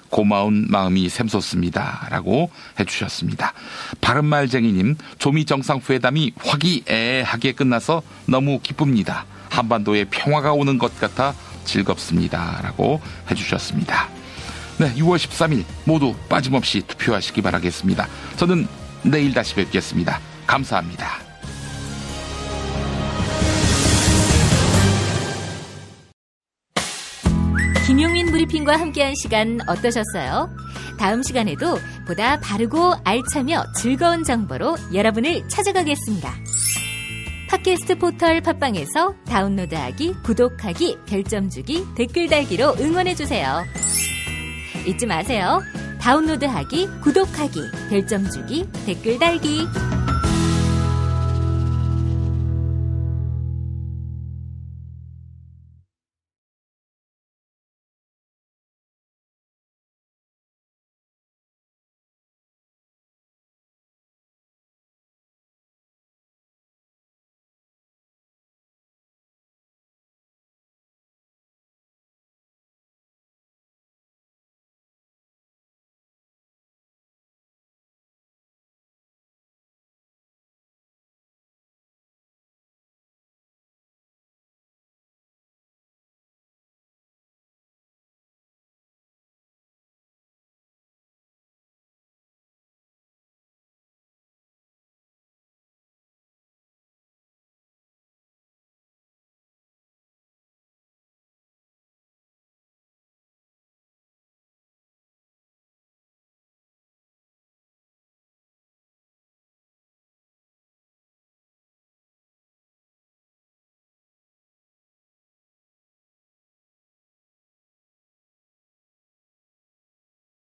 고마운 마음이 샘솟습니다. 라고 해주셨습니다. 바른말쟁이님, 조미 정상회담이 화기애애하게 끝나서 너무 기쁩니다. 한반도에 평화가 오는 것 같아 즐겁습니다. 라고 해주셨습니다. 네, 6월 13일 모두 빠짐없이 투표하시기 바라겠습니다. 저는 내일 다시 뵙겠습니다. 감사합니다. 김용민 브리핑과 함께한 시간 어떠셨어요? 다음 시간에도 보다 바르고 알차며 즐거운 정보로 여러분을 찾아가겠습니다. 팟캐스트 포털 팟빵에서 다운로드하기, 구독하기, 별점 주기, 댓글 달기로 응원해주세요. 잊지 마세요. 다운로드하기, 구독하기, 별점 주기, 댓글 달기.